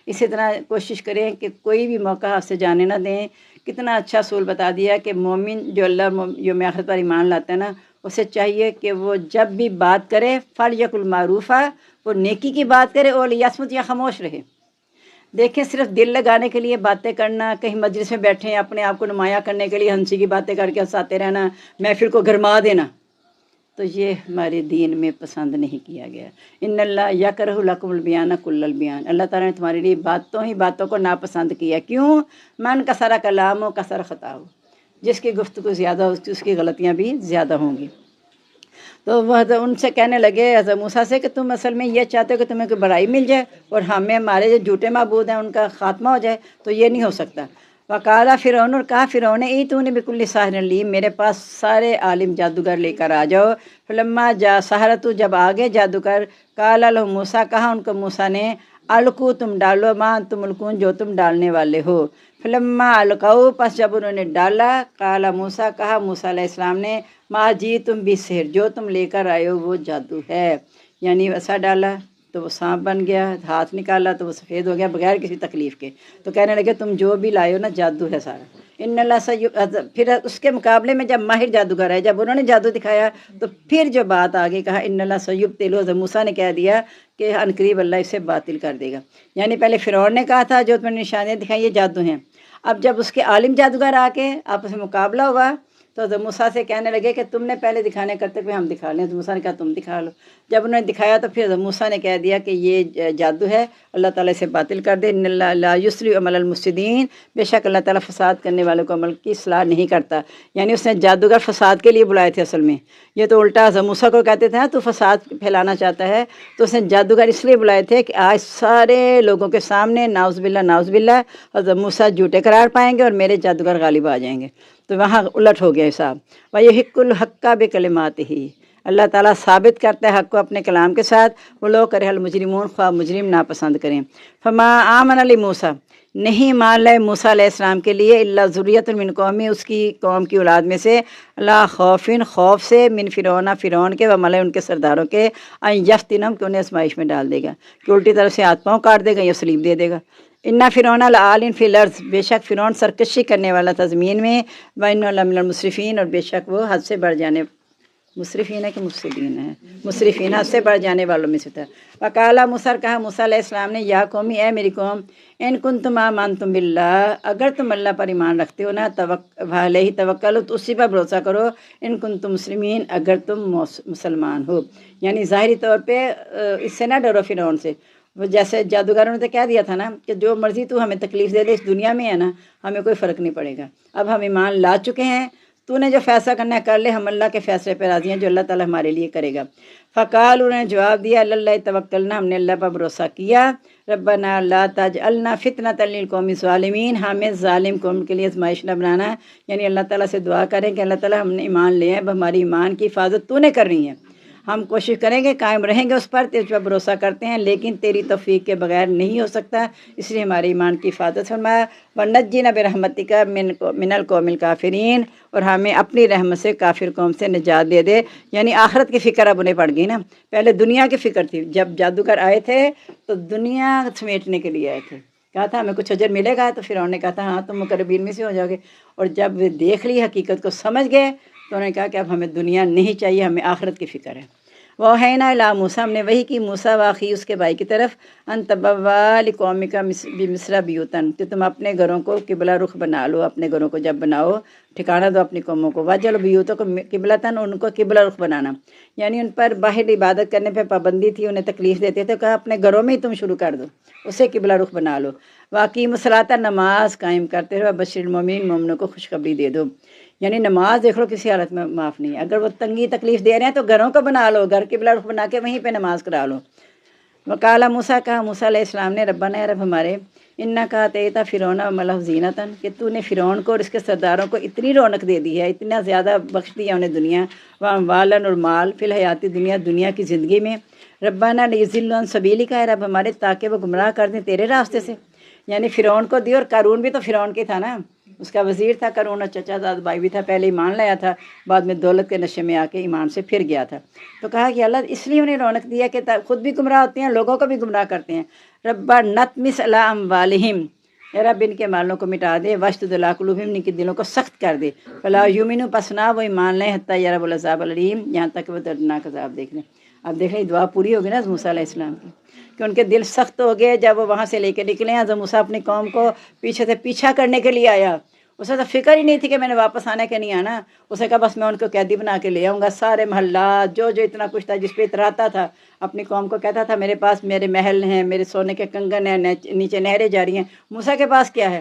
اسی طرح کوشش کریں کہ کوئی بھی موقع آپ سے جانے نہ دیں۔ کتنا اچھا اصول بتا دیا کہ مومن جو اللہ یوم آخرت پر ایمان لاتا ہے نا، اسے چاہیے کہ وہ جب بھی بات کرے فلیقل معروف، وہ نیکی کی بات کرے، اور یصمت، یا خاموش رہے۔ دیکھیں صرف دل لگانے کے لیے باتیں کرنا، کہیں مجلس میں بیٹھیں اپنے آپ کو نمایاں کرنے کے لیے ہنسی کی باتیں کر کے ہنساتے رہنا، محفل کو گرما دینا، تو یہ ہمارے دین میں پسند نہیں کیا گیا۔ ان اللہ یکرہ لکم البیان کل البیان، اللہ تعالیٰ نے تمہارے لیے باتوں کو ناپسند کیا۔ کیوں؟ من کثر کلام و کثر خطا ہو، جس کی گفتگو زیادہ ہوتی اس کی غلطیاں بھی زیادہ ہوں گی۔ تو وہ ان سے کہنے لگے حضرت موسیٰ سے کہ تم اصل میں یہ چاہتے ہو کہ تمہیں کوئی بڑائی مل جائے اور ہمارے جو جھوٹے معبود ہیں ان کا خاتمہ ہو جائے، تو یہ نہیں ہو سکتا۔ وقالا فرعون، اور کہا فرعون نے، ایتونی بکل ساحر علیم، میرے پاس سارے عالم جادوگر لے کر آ جاؤ۔ فلما جا سحرتو، جب آگے جادوگر، قال لهم موسیٰ، کہا ان کو موسیٰ نے، القو، تم ڈالو، ما انتم ملقون، جو تم ڈالنے والے ہو۔ فلما القوا، پس جب انہوں نے ڈالا، قال موسیٰ، کہا موسیٰ علیہ السلام نے، ما جئتم بسحر، جو تم لے کر آئے ہو وہ جادو ہے۔ یعنی ویسا ڈالا تو وہ سانپ بن گیا، ہاتھ نکالا تو وہ سفید ہو گیا بغیر کسی تکلیف کے۔ تو کہنے لگے تم جو بھی لائے ہو نا جادو ہے سارا۔ ان اللہ پھر اس کے مقابلے میں جب ماہر جادوگر ہے، جب انہوں نے جادو دکھایا تو پھر جو بات آگے کہا ان اللہ سیبطلہ، حضرت موسیٰ نے کہہ دیا کہ عنقریب اللہ اسے باطل کر دے گا۔ یعنی پہلے فرعون نے کہا تھا جو تم نے نشانیاں دکھائی یہ جادو ہیں، اب جب اس کے عالم جادوگر آ کے آپس میں مقابلہ ہوا تو حضرت موسیٰ سے کہنے لگے کہ تم نے پہلے دکھانے کرتے ہوئے ہم دکھا لیں۔ حضرت موسیٰ نے کہا تم دکھا لو۔ جب انہوں نے دکھایا تو پھر حضرت موسیٰ نے کہہ دیا کہ یہ جادو ہے، اللہ تعالیٰ اسے باطل کر دے۔ ان اللہ لا یصلح عمل المفسدین، بے شک اللہ تعالیٰ فساد کرنے والوں کو عمل کی اصلاح نہیں کرتا۔ یعنی اس نے جادوگر فساد کے لیے بلائے تھے اصل میں، یہ تو الٹا حضرت موسیٰ کو کہتے تھے نا تو فساد پھیلانا چاہتا ہے، تو اس نے جادوگر اس لیے بلائے تھے کہ آج سارے لوگوں کے سامنے نعوذ باللہ حضرت موسیٰ جھوٹے قرار پائیں گے اور میرے جادوگر غالب آ جائیں گے۔ تو وہاں الٹ ہو گیا حساب۔ وَيُحِقُّ الْحَقَّ بِكَلِمَاتِهِ، اللہ تعالیٰ ثابت کرتا ہے حق کو اپنے کلام کے ساتھ، وہ لوگ کرے المجرمون، خواہ مجرم ناپسند کریں۔ فما آمن علی موسیٰ، نہیں مان لائے موسیٰ علیہ السلام کے لیے اللہ ذریت من قومی، اس کی قوم کی اولاد میں سے، اللہ خوفن خوف سے، من فرعون فرعون کے، و ملئ ان کے سرداروں کے، ان یفتنہم کہ انہیں آزمائش میں ڈال دے گا، کہ الٹی طرف سے ہاتھ پاؤں کاٹ دے گا یا سلیب دے دے گا۔ انا فرعون لعال فی الارض، بے شک فرعون سرکشی کرنے والا تھا زمین میں، و انہ لمن المسرفین، اور بے شک وہ حد سے بڑھ جانے، مصرفین ہے کہ مفسدین ہے، مصرفین حد سے بڑھ جانے والوں میں سے تھا۔ وقالا موسیٰ، کہا موسیٰ علیہ السلام نے، یا قومی، اے میری قوم، ان کنتم آمنتم باللہ، اگر تم اللہ پر ایمان رکھتے ہو نا، علیہ توکلوا، تو اسی پر بھروسہ کرو، ان کنتم مسلمین، اگر تم مسلمان ہو، یعنی ظاہری طور پہ اس سے نہ ڈرو فرعون سے۔ وہ جیسے جادوگروں نے تو کہہ دیا تھا نا کہ جو مرضی تو ہمیں تکلیف دے دے اس دنیا میں ہے نا، ہمیں کوئی فرق نہیں پڑے گا، اب ہم ایمان لا چکے ہیں، تو نے جو فیصلہ کرنا ہے کر لے، ہم اللہ کے فیصلے پہ راضی ہیں جو اللہ تعالیٰ ہمارے لیے کرے گا۔ فقال، انہوں نے جواب دیا، اللہ توکلنا، ہم نے اللہ پر بھروسہ کیا، ربنا لا تجعلنا فتنۃ للقوم الظالمین، ہمیں ظالم قوم کے لیے آزمائش نہ بنانا، یعنی اللہ تعالیٰ سے دعا کریں کہ اللہ تعالیٰ ہم نے ایمان لے ہیں، اب ہماری ایمان کی حفاظت تو نے کرنی ہے، ہم کوشش کریں گے، قائم رہیں گے اس پر، تیرے پر بھروسہ کرتے ہیں، لیکن تیری توفیق کے بغیر نہیں ہو سکتا، اس لیے ہمارے ایمان کی حفاظت فرمایا۔ وَنَجِّنَا بِرَحْمَتِكَ مِنَ الْقَوْمِ الْكَافِرِينَ، اور ہمیں اپنی رحمت سے کافر قوم سے نجات دے دے، یعنی آخرت کی فکر اب انہیں پڑ گئی نا، پہلے دنیا کی فکر تھی، جب جادوگر آئے تھے تو دنیا سمیٹنے کے لیے آئے تھے، کہا تھا ہمیں کچھ اجر ملے گا، تو فرعون نے کہا تھا ہاں تم مقربین میں سے ہو جاؤ گے، اور جب دیکھ لی حقیقت کو سمجھ گئے تو انہوں نے کہا کہ اب ہمیں دنیا نہیں چاہیے، ہمیں آخرت کی فکر ہے۔ وَأَوْحَيْنَا إِلَىٰ موسیٰ، ہم نے وحی کی موسیٰ واخی اس کے بھائی کی طرف، ان تبوّأ لِقَوْمِكَ بِمِصْرَ بِیُوتًا، کہ تم اپنے گھروں کو قبلہ رخ بنا لو، اپنے گھروں کو جب بناؤ ٹھکانہ دو اپنی قوموں کو، وَاجْعَلُوا بِیُوتَکُم قِبْلَۃً، ان کو قبلہ رخ بنانا، یعنی ان پر باہر عبادت کرنے پہ پابندی تھی، انہیں تکلیف دیتے تھے، کہا اپنے گھروں میں ہی تم شروع کر دو، اسے قبلہ رخ بنا لو، وَأَقِیمُوا الصَّلَاةَ، نماز قائم کرتے رہو، وَبَشِّرِ الْمُؤْمِنِینَ، مومنوں کو خوشخبری دے دو، یعنی نماز دیکھ لو کسی حالت میں معاف نہیں ہے، اگر وہ تنگی تکلیف دے رہے ہیں تو گھروں کو بنا لو، گھر قبلہ رخ بنا کے وہیں پہ نماز کرا لو۔ وقال موسیٰ، کہا موسیٰ علیہ السلام نے، ربنا، اے رب ہمارے، انکا آتیت فرعون وملأہ زینۃ، کہ تو نے فرعون کو اور اس کے سرداروں کو اتنی رونق دے دی ہے، اتنا زیادہ بخش دیا انہیں دنیا، واموالا، اور مال، فی الحیات دنیا، دنیا کی زندگی میں، ربنا لیضلوا عن سبیلک، اے رب ہمارے تاکہ وہ گمراہ کر دیں تیرے راستے سے، یعنی فرعون کو دی، اور قارون بھی تو فرعون کے تھا نا، اس کا وزیر تھا قارون، اور چچا زاد بھائی بھی تھا، پہلے ایمان لایا تھا، بعد میں دولت کے نشے میں آ کے ایمان سے پھر گیا تھا، تو کہا کہ اللہ اس لیے انہیں رونق دیا کہ خود بھی گمراہ ہوتے ہیں، لوگوں کو بھی گمراہ کرتے ہیں، ربنا نطمس علی اموالہم، اے رب ان کے مالوں کو مٹا دے، واشدد علی قلوبہم، ان کے دلوں کو سخت کر دے، فلا یؤمنوا، پس نہ وہ ایمان لیں، حتی یروا العذاب العلیم، یہاں تک کہ وہ دردناک عذاب دیکھ لیں۔ اب دیکھ لیں دعا پوری ہوگی نا موسیٰ علیہ السلام کی، کہ ان کے دل سخت ہو گئے جب وہ وہاں سے لے کے نکلے ہیں، جب موسیٰ اپنی قوم کو پیچھے سے پیچھا کرنے کے لیے آیا، اسے تو فکر ہی نہیں تھی کہ میں نے واپس آنا کہ نہیں آنا، اسے کہا بس میں ان کو قیدی بنا کے لے آؤں گا، سارے محلات جو اتنا کچھ تھا جس پہ اتراتا تھا، اپنی قوم کو کہتا تھا میرے پاس میرے محل ہیں، میرے سونے کے کنگن ہیں، نیچے نہریں جاری ہیں، موسیٰ کے پاس کیا ہے؟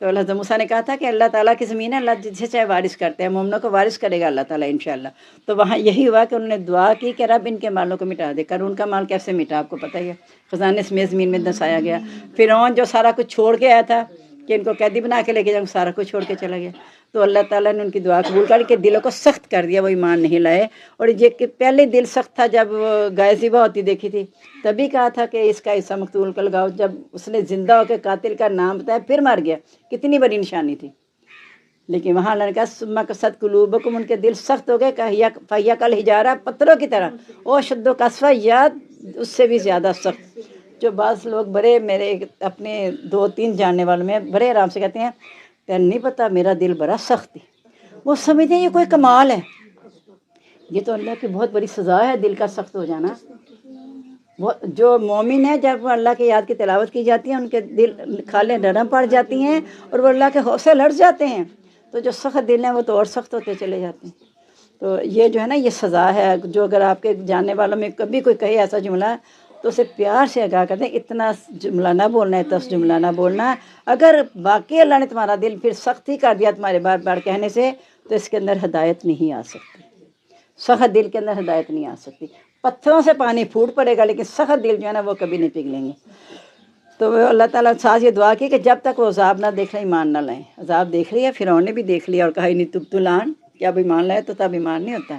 تو حضرت موسیٰ نے کہا تھا کہ اللہ تعالیٰ کی زمین ہے، اللہ جسے چاہے وارث کرتے ہیں، مومنوں کو وارث کرے گا اللہ تعالیٰ انشاءاللہ۔ تو وہاں یہی ہوا کہ انہوں نے دعا کی کہ رب ان کے مالوں کو مٹا دے۔ قارون کا مال کیسے مٹا آپ کو پتہ ہی ہے، خزانے سمیت زمین میں دسایا گیا۔ فرعون جو سارا کچھ چھوڑ کے آیا تھا کہ ان کو قیدی بنا کے لے کے جاؤں، سارا کچھ چھوڑ کے چلا گیا، تو اللہ تعالیٰ نے ان کی دعا قبول کر کے دلوں کو سخت کر دیا، وہ ایمان نہیں لائے۔ اور یہ کہ پہلے دل سخت تھا جب گائے ذبح ہوتی دیکھی تھی، تبھی کہا تھا کہ اس کا حصہ مقتول کو لگاؤ، جب اس نے زندہ ہو کے قاتل کا نام بتایا پھر مر گیا، کتنی بڑی نشانی تھی۔ لیکن وہاں اللہ نے کہا ثم قست قلوبکم، ان کے دل سخت ہو گئے، فہی کالحجارہ، پتھروں کی طرح، اشد قسوہ، یا اس سے بھی زیادہ سخت۔ جو بعض لوگ بڑے، میرے اپنے 2-3 جاننے والوں میں بڑے آرام سے کہتے ہیں تین نہیں پتہ میرا دل بڑا سخت ہے، وہ سمجھتے ہیں یہ کوئی کمال ہے، یہ تو اللہ کی بہت بڑی سزا ہے دل کا سخت ہو جانا۔ وہ جو مومن ہے جب وہ اللہ کی یاد کی تلاوت کی جاتی ہے ان کے دل کھالیں نرم پڑ جاتی ہیں اور وہ اللہ کے خوف سے لڑ جاتے ہیں، تو جو سخت دل ہیں وہ تو اور سخت ہوتے چلے جاتے ہیں۔ تو یہ جو ہے نا یہ سزا ہے، جو اگر آپ کے جاننے والوں میں کبھی کوئی کہے ایسا جملہ تو اسے پیار سے آگاہ کرتے ہیں، اتنا جملہ نہ بولنا ہے، تس جملہ نہ بولنا۔ اگر واقعی اللہ نے تمہارا دل پھر سخت ہی کر دیا تمہارے بار بار کہنے سے، تو اس کے اندر ہدایت نہیں آ سکتی، سخت دل کے اندر ہدایت نہیں آ سکتی۔ پتھروں سے پانی پھوٹ پڑے گا لیکن سخت دل جو ہے نا وہ کبھی نہیں پگھلیں گے۔ تو وہ اللہ تعالیٰ ساتھ یہ دعا کی کہ جب تک وہ عذاب نہ دیکھ لیں ایمان نہ لائیں۔ عذاب دیکھ لیا، فرعون نے بھی دیکھ لیا اور کہا نہیں تب تو لان، کیا اب ایمان لائے تو تب ایمان نہیں ہوتا۔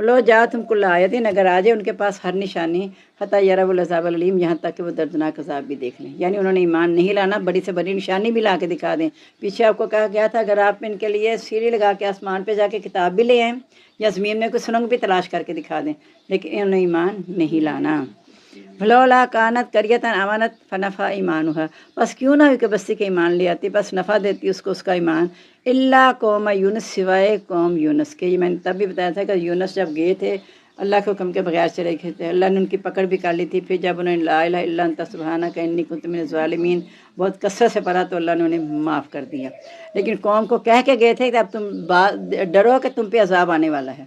لو جاءتہم کل آیت، اگر آ جائے ان کے پاس ہر نشانی، حتی یروا العذاب العلیم، یہاں تک کہ وہ دردناک عذاب بھی دیکھ لیں. یعنی انہوں نے ایمان نہیں لانا، بڑی سے بڑی نشانی بھی لا کے دکھا دیں. پیچھے آپ کو کہا گیا تھا اگر آپ ان کے لیے سیڑھی لگا کے آسمان پہ جا کے کتاب بھی لے آئیں یا زمین میں کوئی سرنگ بھی تلاش کر کے دکھا دیں، لیکن انہوں نے ایمان نہیں لانا. فلولا کانت قریۃ آمنت فنفع ایمانها، بس کیوں نہ ہوئی کہ بستی کے ایمان لے آتی، بس نفع دیتی اس کو اس کا ایمان. الا قوم یونس، سوائے قوم یونس کے. یہ میں نے تب بھی بتایا تھا کہ یونس جب گئے تھے اللہ کے حکم کے بغیر چلے گئے تھے، اللہ نے ان کی پکڑ بھی کر لی تھی. پھر جب انہوں نے لا الہ الا انت سبحانک انی کنت من الظالمین بہت کثرت سے پڑھا تو اللہ نے انہیں معاف کر دیا. لیکن قوم کو کہہ کے گئے تھے کہ اب تم ڈرو کہ تم پہ عذاب آنے والا ہے.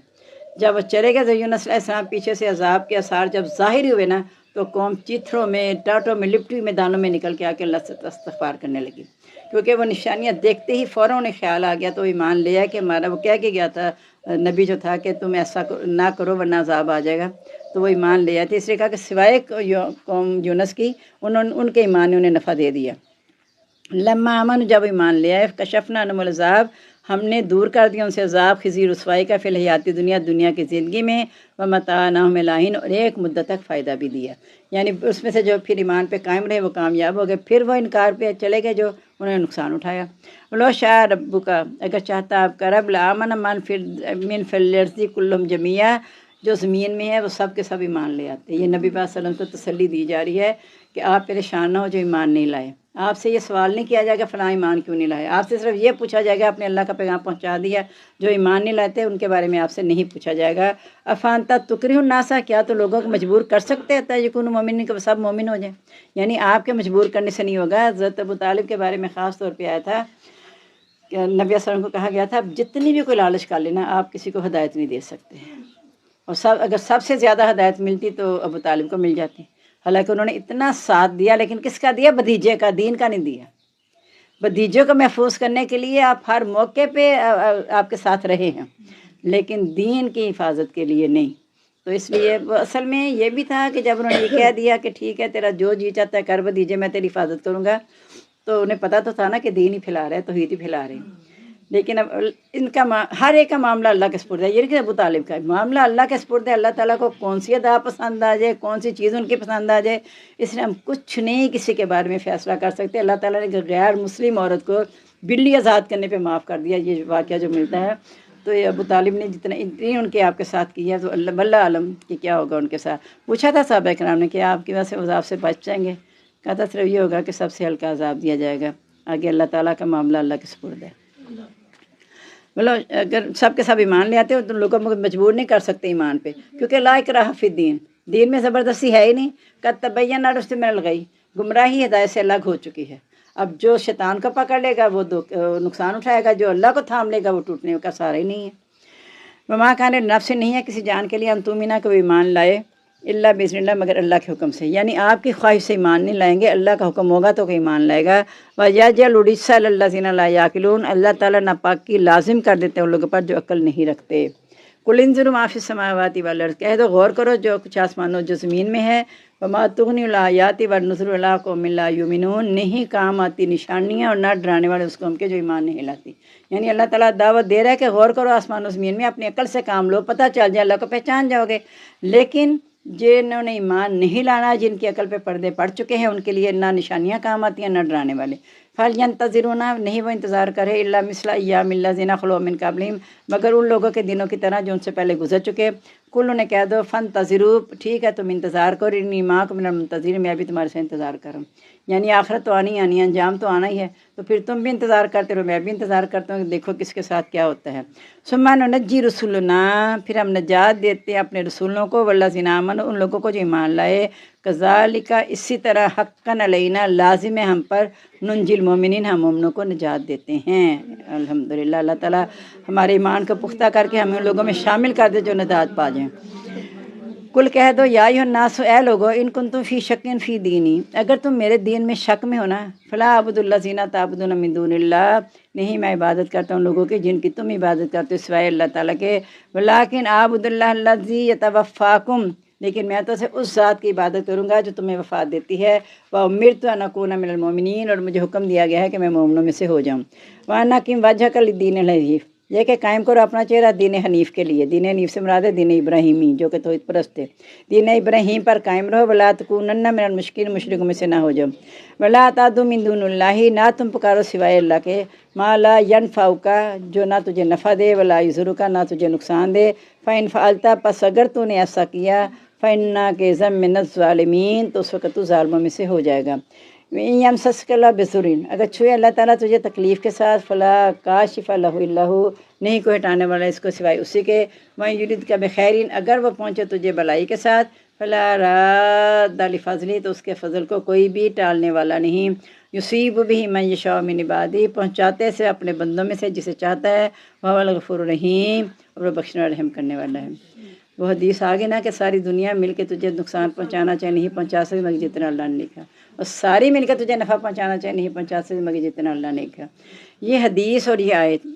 جب وہ چلے گئے تو یونس علیہ السلام پیچھے سے عذاب کے آثار جب ظاہر ہوئے نا تو قوم چتھروں میں، ٹاٹوں میں، لپٹی میدانوں میں نکل کے آ کے اللہ سے استغفار کرنے لگی، کیونکہ وہ نشانیاں دیکھتے ہی فوراً انہیں خیال آ گیا تو ایمان لے آیا کہ ہمارا، وہ کہہ کے گیا تھا نبی جو تھا کہ تم ایسا نہ کرو ورنہ عذاب آ جائے گا، تو وہ ایمان لے آئے تھے. اس لیے کہا کہ سوائے قوم یونس کی ان کے ایمان نے انہیں نفع دے دیا. لما امن، جب ایمان لے آئے، کشفنا عنہم العذاب، ہم نے دور کر دیا ان سے عذاب، خزی، رسوائی کا، فی الحیات دنیا، دنیا کی زندگی میں، ومتعناہم الی حین، اور ایک مدت تک فائدہ بھی دیا. یعنی اس میں سے جو پھر ایمان پہ قائم رہے وہ کامیاب ہو گئے، پھر وہ انکار پہ چلے گئے جو انہوں نے نقصان اٹھایا. ولو شاء ربک، اگر چاہتا آپ کا رب، لآمن من فی الارض کلہم جمیعا، جو زمین میں ہے وہ سب کے سب ایمان لے آتے. یہ نبی پاک صلی اللہ علیہ وسلم کو تسلی دی جا رہی ہے کہ آپ پریشان نہ ہو جو ایمان نہیں لائے. آپ سے یہ سوال نہیں کیا جائے گا فلاں ایمان کیوں نہیں لائے، آپ سے صرف یہ پوچھا جائے گا آپ نے اللہ کا پیغام پہنچا دیا. جو ایمان نہیں لاتے ان کے بارے میں آپ سے نہیں پوچھا جائے گا. افانتا تکرہ الناس، کیا تو لوگوں کو مجبور کر سکتے ہیں یکونوا مومنین کہ وہ سب مومن ہو جائیں. یعنی آپ کے مجبور کرنے سے نہیں ہوگا. حضرت ابو طالب کے بارے میں خاص طور پہ آیا تھا کہ نبی صلی اللہ علیہ وسلم کو کہا گیا تھا جتنی بھی کوئی لالچ کر لینا آپ کسی کو ہدایت نہیں دے سکتے، اور اگر سب سے زیادہ ہدایت ملتی تو ابو طالب کو مل جاتی. حالانکہ انہوں نے اتنا ساتھ دیا، لیکن کس کا دیا؟ بھتیجے کا، دین کا نہیں دیا. بھتیجے کو محفوظ کرنے کے لیے آپ ہر موقع پہ آپ کے ساتھ رہے ہیں، لیکن دین کی حفاظت کے لیے نہیں. تو اس لیے اصل میں یہ بھی تھا کہ جب انہوں نے یہ کہہ دیا کہ ٹھیک ہے تیرا جو جی چاہتا ہے کر بھتیجے، میں تیری حفاظت کروں گا، تو انہیں پتہ تو تھا نا کہ دین ہی پھیلا رہا ہے، توحید ہی پھیلا رہے ہیں. لیکن اب ان کا ہر ایک کا معاملہ اللہ کے سپرد ہے. یہ نہیں کہ ابو طالب کا معاملہ اللہ کے سپرد ہے. اللہ تعالیٰ کو کون سی ادا پسند آ جائے، کون سی چیز ان کی پسند آ جائے، اس لیے ہم کچھ نہیں کسی کے بارے میں فیصلہ کر سکتے. اللہ تعالیٰ نے غیر مسلم عورت کو بلی آزاد کرنے پہ معاف کر دیا، یہ واقعہ جو ملتا ہے. تو یہ ابو طالب نے اتنی ان کے آپ کے ساتھ کی ہے تو اللہ عالم کہ کیا ہوگا ان کے ساتھ. پوچھا تھا صحابہ کرام نے کہ آپ کی وجہ سے عذاب سے بچ جائیں گے؟ کہا تھا صرف یہ ہوگا کہ سب سے ہلکا عذاب دیا جائے گا. آگے اللہ تعالیٰ کا معاملہ اللہ کے سپرد ہے. مطلب اگر سب کے سب ایمان لے آتے ہو تو لوگوں کو مجبور نہیں کر سکتے ایمان پہ، کیونکہ لا اکراہ فی الدین، دین میں زبردستی ہے ہی نہیں. قد تبین الرشد من الغی، گمراہی ہدایت سے الگ ہو چکی ہے. اب جو شیطان کو پکڑ لے گا وہ نقصان اٹھائے گا، جو اللہ کو تھام لے گا وہ ٹوٹنے کا سہارا ہی نہیں ہے. وما کان لنفس، نہیں ہے کسی جان کے لیے، ان تؤمن کہ وہ ایمان لائے، اللہ باذن اللہ، مگر اللہ کے حکم سے. یعنی آپ کی خواہش سے ایمان نہیں لائیں گے، اللہ کا حکم ہوگا تو کوئی ایمان لائے گا. وَيَجْعَلُ الرِّجْسَ عَلَى الَّذِينَ لَا يَعْقِلُونَ، اللہ تعالیٰ ناپاکی لازم کر دیتے ہیں ان لوگوں پر جو عقل نہیں رکھتے. قُلْ انظُرُوا مَا فِي السَّمَاوَاتِ وَالْأَرْضِ، کہہ دو غور کرو جو کچھ آسمانوں جو زمین میں ہے. وَمَا تُغْنِي الْآيَاتِ وَالنُّذُرُ عَلَىٰ قَوْمٍ لَا يُؤْمِنُونَ، نہیں کام آتی نشانیاں اور نہ ڈرانے والے اس قوم کے جو ایمان نہیں لاتی. یعنی اللہ تعالیٰ دعوت دے رہا ہے کہ غور کرو آسمان و زمین میں، اپنی عقل سے کام لو، پتہ چل جائے، اللہ کو پہچان جاؤ گے. لیکن جنہوں نے ایمان نہیں لانا، جن کی عقل پہ پردے پڑ چکے ہیں، ان کے لیے نہ نشانیاں کام آتی ہیں نہ ڈرانے والے. فَلْيَنتَظِرُوا، نہیں وہ انتظار کرے، إِلَّا مِثْلَ أَيَّامِ الَّذِينَ خَلَوْا مِن قَبْلِهِمْ، مگر ان لوگوں کے دنوں کی طرح جو ان سے پہلے گزر چکے. کل انہیں کہہ دو فَانْتَظِرُوا، ٹھیک ہے تم انتظار کرو، إِنِّي مَعَكُم مِّنَ الْمُنتَظِرِينَ، میں بھی تمہارے سے انتظار کروں. یعنی آخرت تو آنی آنی ہے، انجام تو آنا ہی ہے، تو پھر تم بھی انتظار کرتے رہو، میں بھی انتظار کرتا ہوں کہ دیکھو کس کے ساتھ کیا ہوتا ہے. ثُمَّ نُنَجِّي رُسُلَنَا، پھر ہم نجات دیتے ہیں اپنے رسولوں کو، وَالَّذِينَ آمَنُوا، ان لوگوں کو جو ایمان لائے. كَذَلِكَ، اسی طرح، حقاً علینا، لازم ہے ہم پر، ننجی المومنین، ہم مومنوں کو نجات دیتے ہیں. الحمدللہ، اللہ تعالیٰ ہمارے ایمان کو پختہ کر کے ہمیں ان لوگوں میں شامل کر دے جو نجات پا جائیں. کل کہہ دو یا ایھا الناس، اے لوگو، ان کنتم فی شک فی دینی، اگر تم میرے دین میں شک میں ہو نا، فلا اعبد الذین تعبدون من دون اللہ، نہیں میں عبادت کرتا ہوں لوگوں کی جن کی تم عبادت کرتے ہو سوائے اللہ تعالیٰ کے. ولکن اعبد اللہ الذی یتوفاکم، لیکن میں تو صرف اس ذات کی عبادت کروں گا جو تمہیں وفات دیتی ہے. وامرت ان اکون من المؤمنین، اور مجھے حکم دیا گیا ہے کہ میں مومنوں میں سے ہو جاؤں. وان اقم وجھک للدین الحنیف، یہ کہ قائم کرو اپنا چہرہ دین حنیف کے لیے۔ دین حنیف سے مراد ہے دین ابراہیمی، جو کہ توحید پرست ہے۔ دین ابراہیم پر قائم رہو، ولا تکونن من المشرکین، مشرکوں میں سے نہ ہو جاؤ۔ ولا تعبدوا من دون اللہ، نہ تم پکارو سوائے اللہ کے، ما لا ينفعک، جو نہ تجھے نفع دے، ولا یضرک، نہ تجھے نقصان دے۔ فإن فعلت، پس اگر تو نے ایسا کیا، فإنک إذا من الظالمین، تو اس وقت تو ظالموں میں سے ہو جائے گا۔ یمسسک اللہ بضر، اگر چھوئے اللہ تعالیٰ تجھے تکلیف کے ساتھ، فلا کاشف لہ الا ہو، نہیں کوئی ہٹانے والا اس کو سوائے اسی کے۔ وَإِن یردک بخیر، اگر وہ پہنچے تجھے بلائی کے ساتھ، فلا راد لفضلہ، تو اس کے فضل کو کوئی بھی ٹالنے والا نہیں۔ یصیب بہ من یشاء من عبادہ، پہنچاتے سے اپنے بندوں میں سے جسے چاہتا ہے، وہو الغفور الرحیم، اور وہ بخشنے اور رحم کرنے والا ہے۔ وہ حدیث آگے نا کہ ساری دنیا مل کے تجھے نقصان پہنچانا چاہے نہیں پہنچا سکتی مگر جتنا اللہ نے لکھا، اور ساری مل کے تجھے نفع پہنچانا چاہے نہیں پہنچا سکتی مگر جتنا اللہ نے لکھا۔ یہ حدیث اور یہ آیت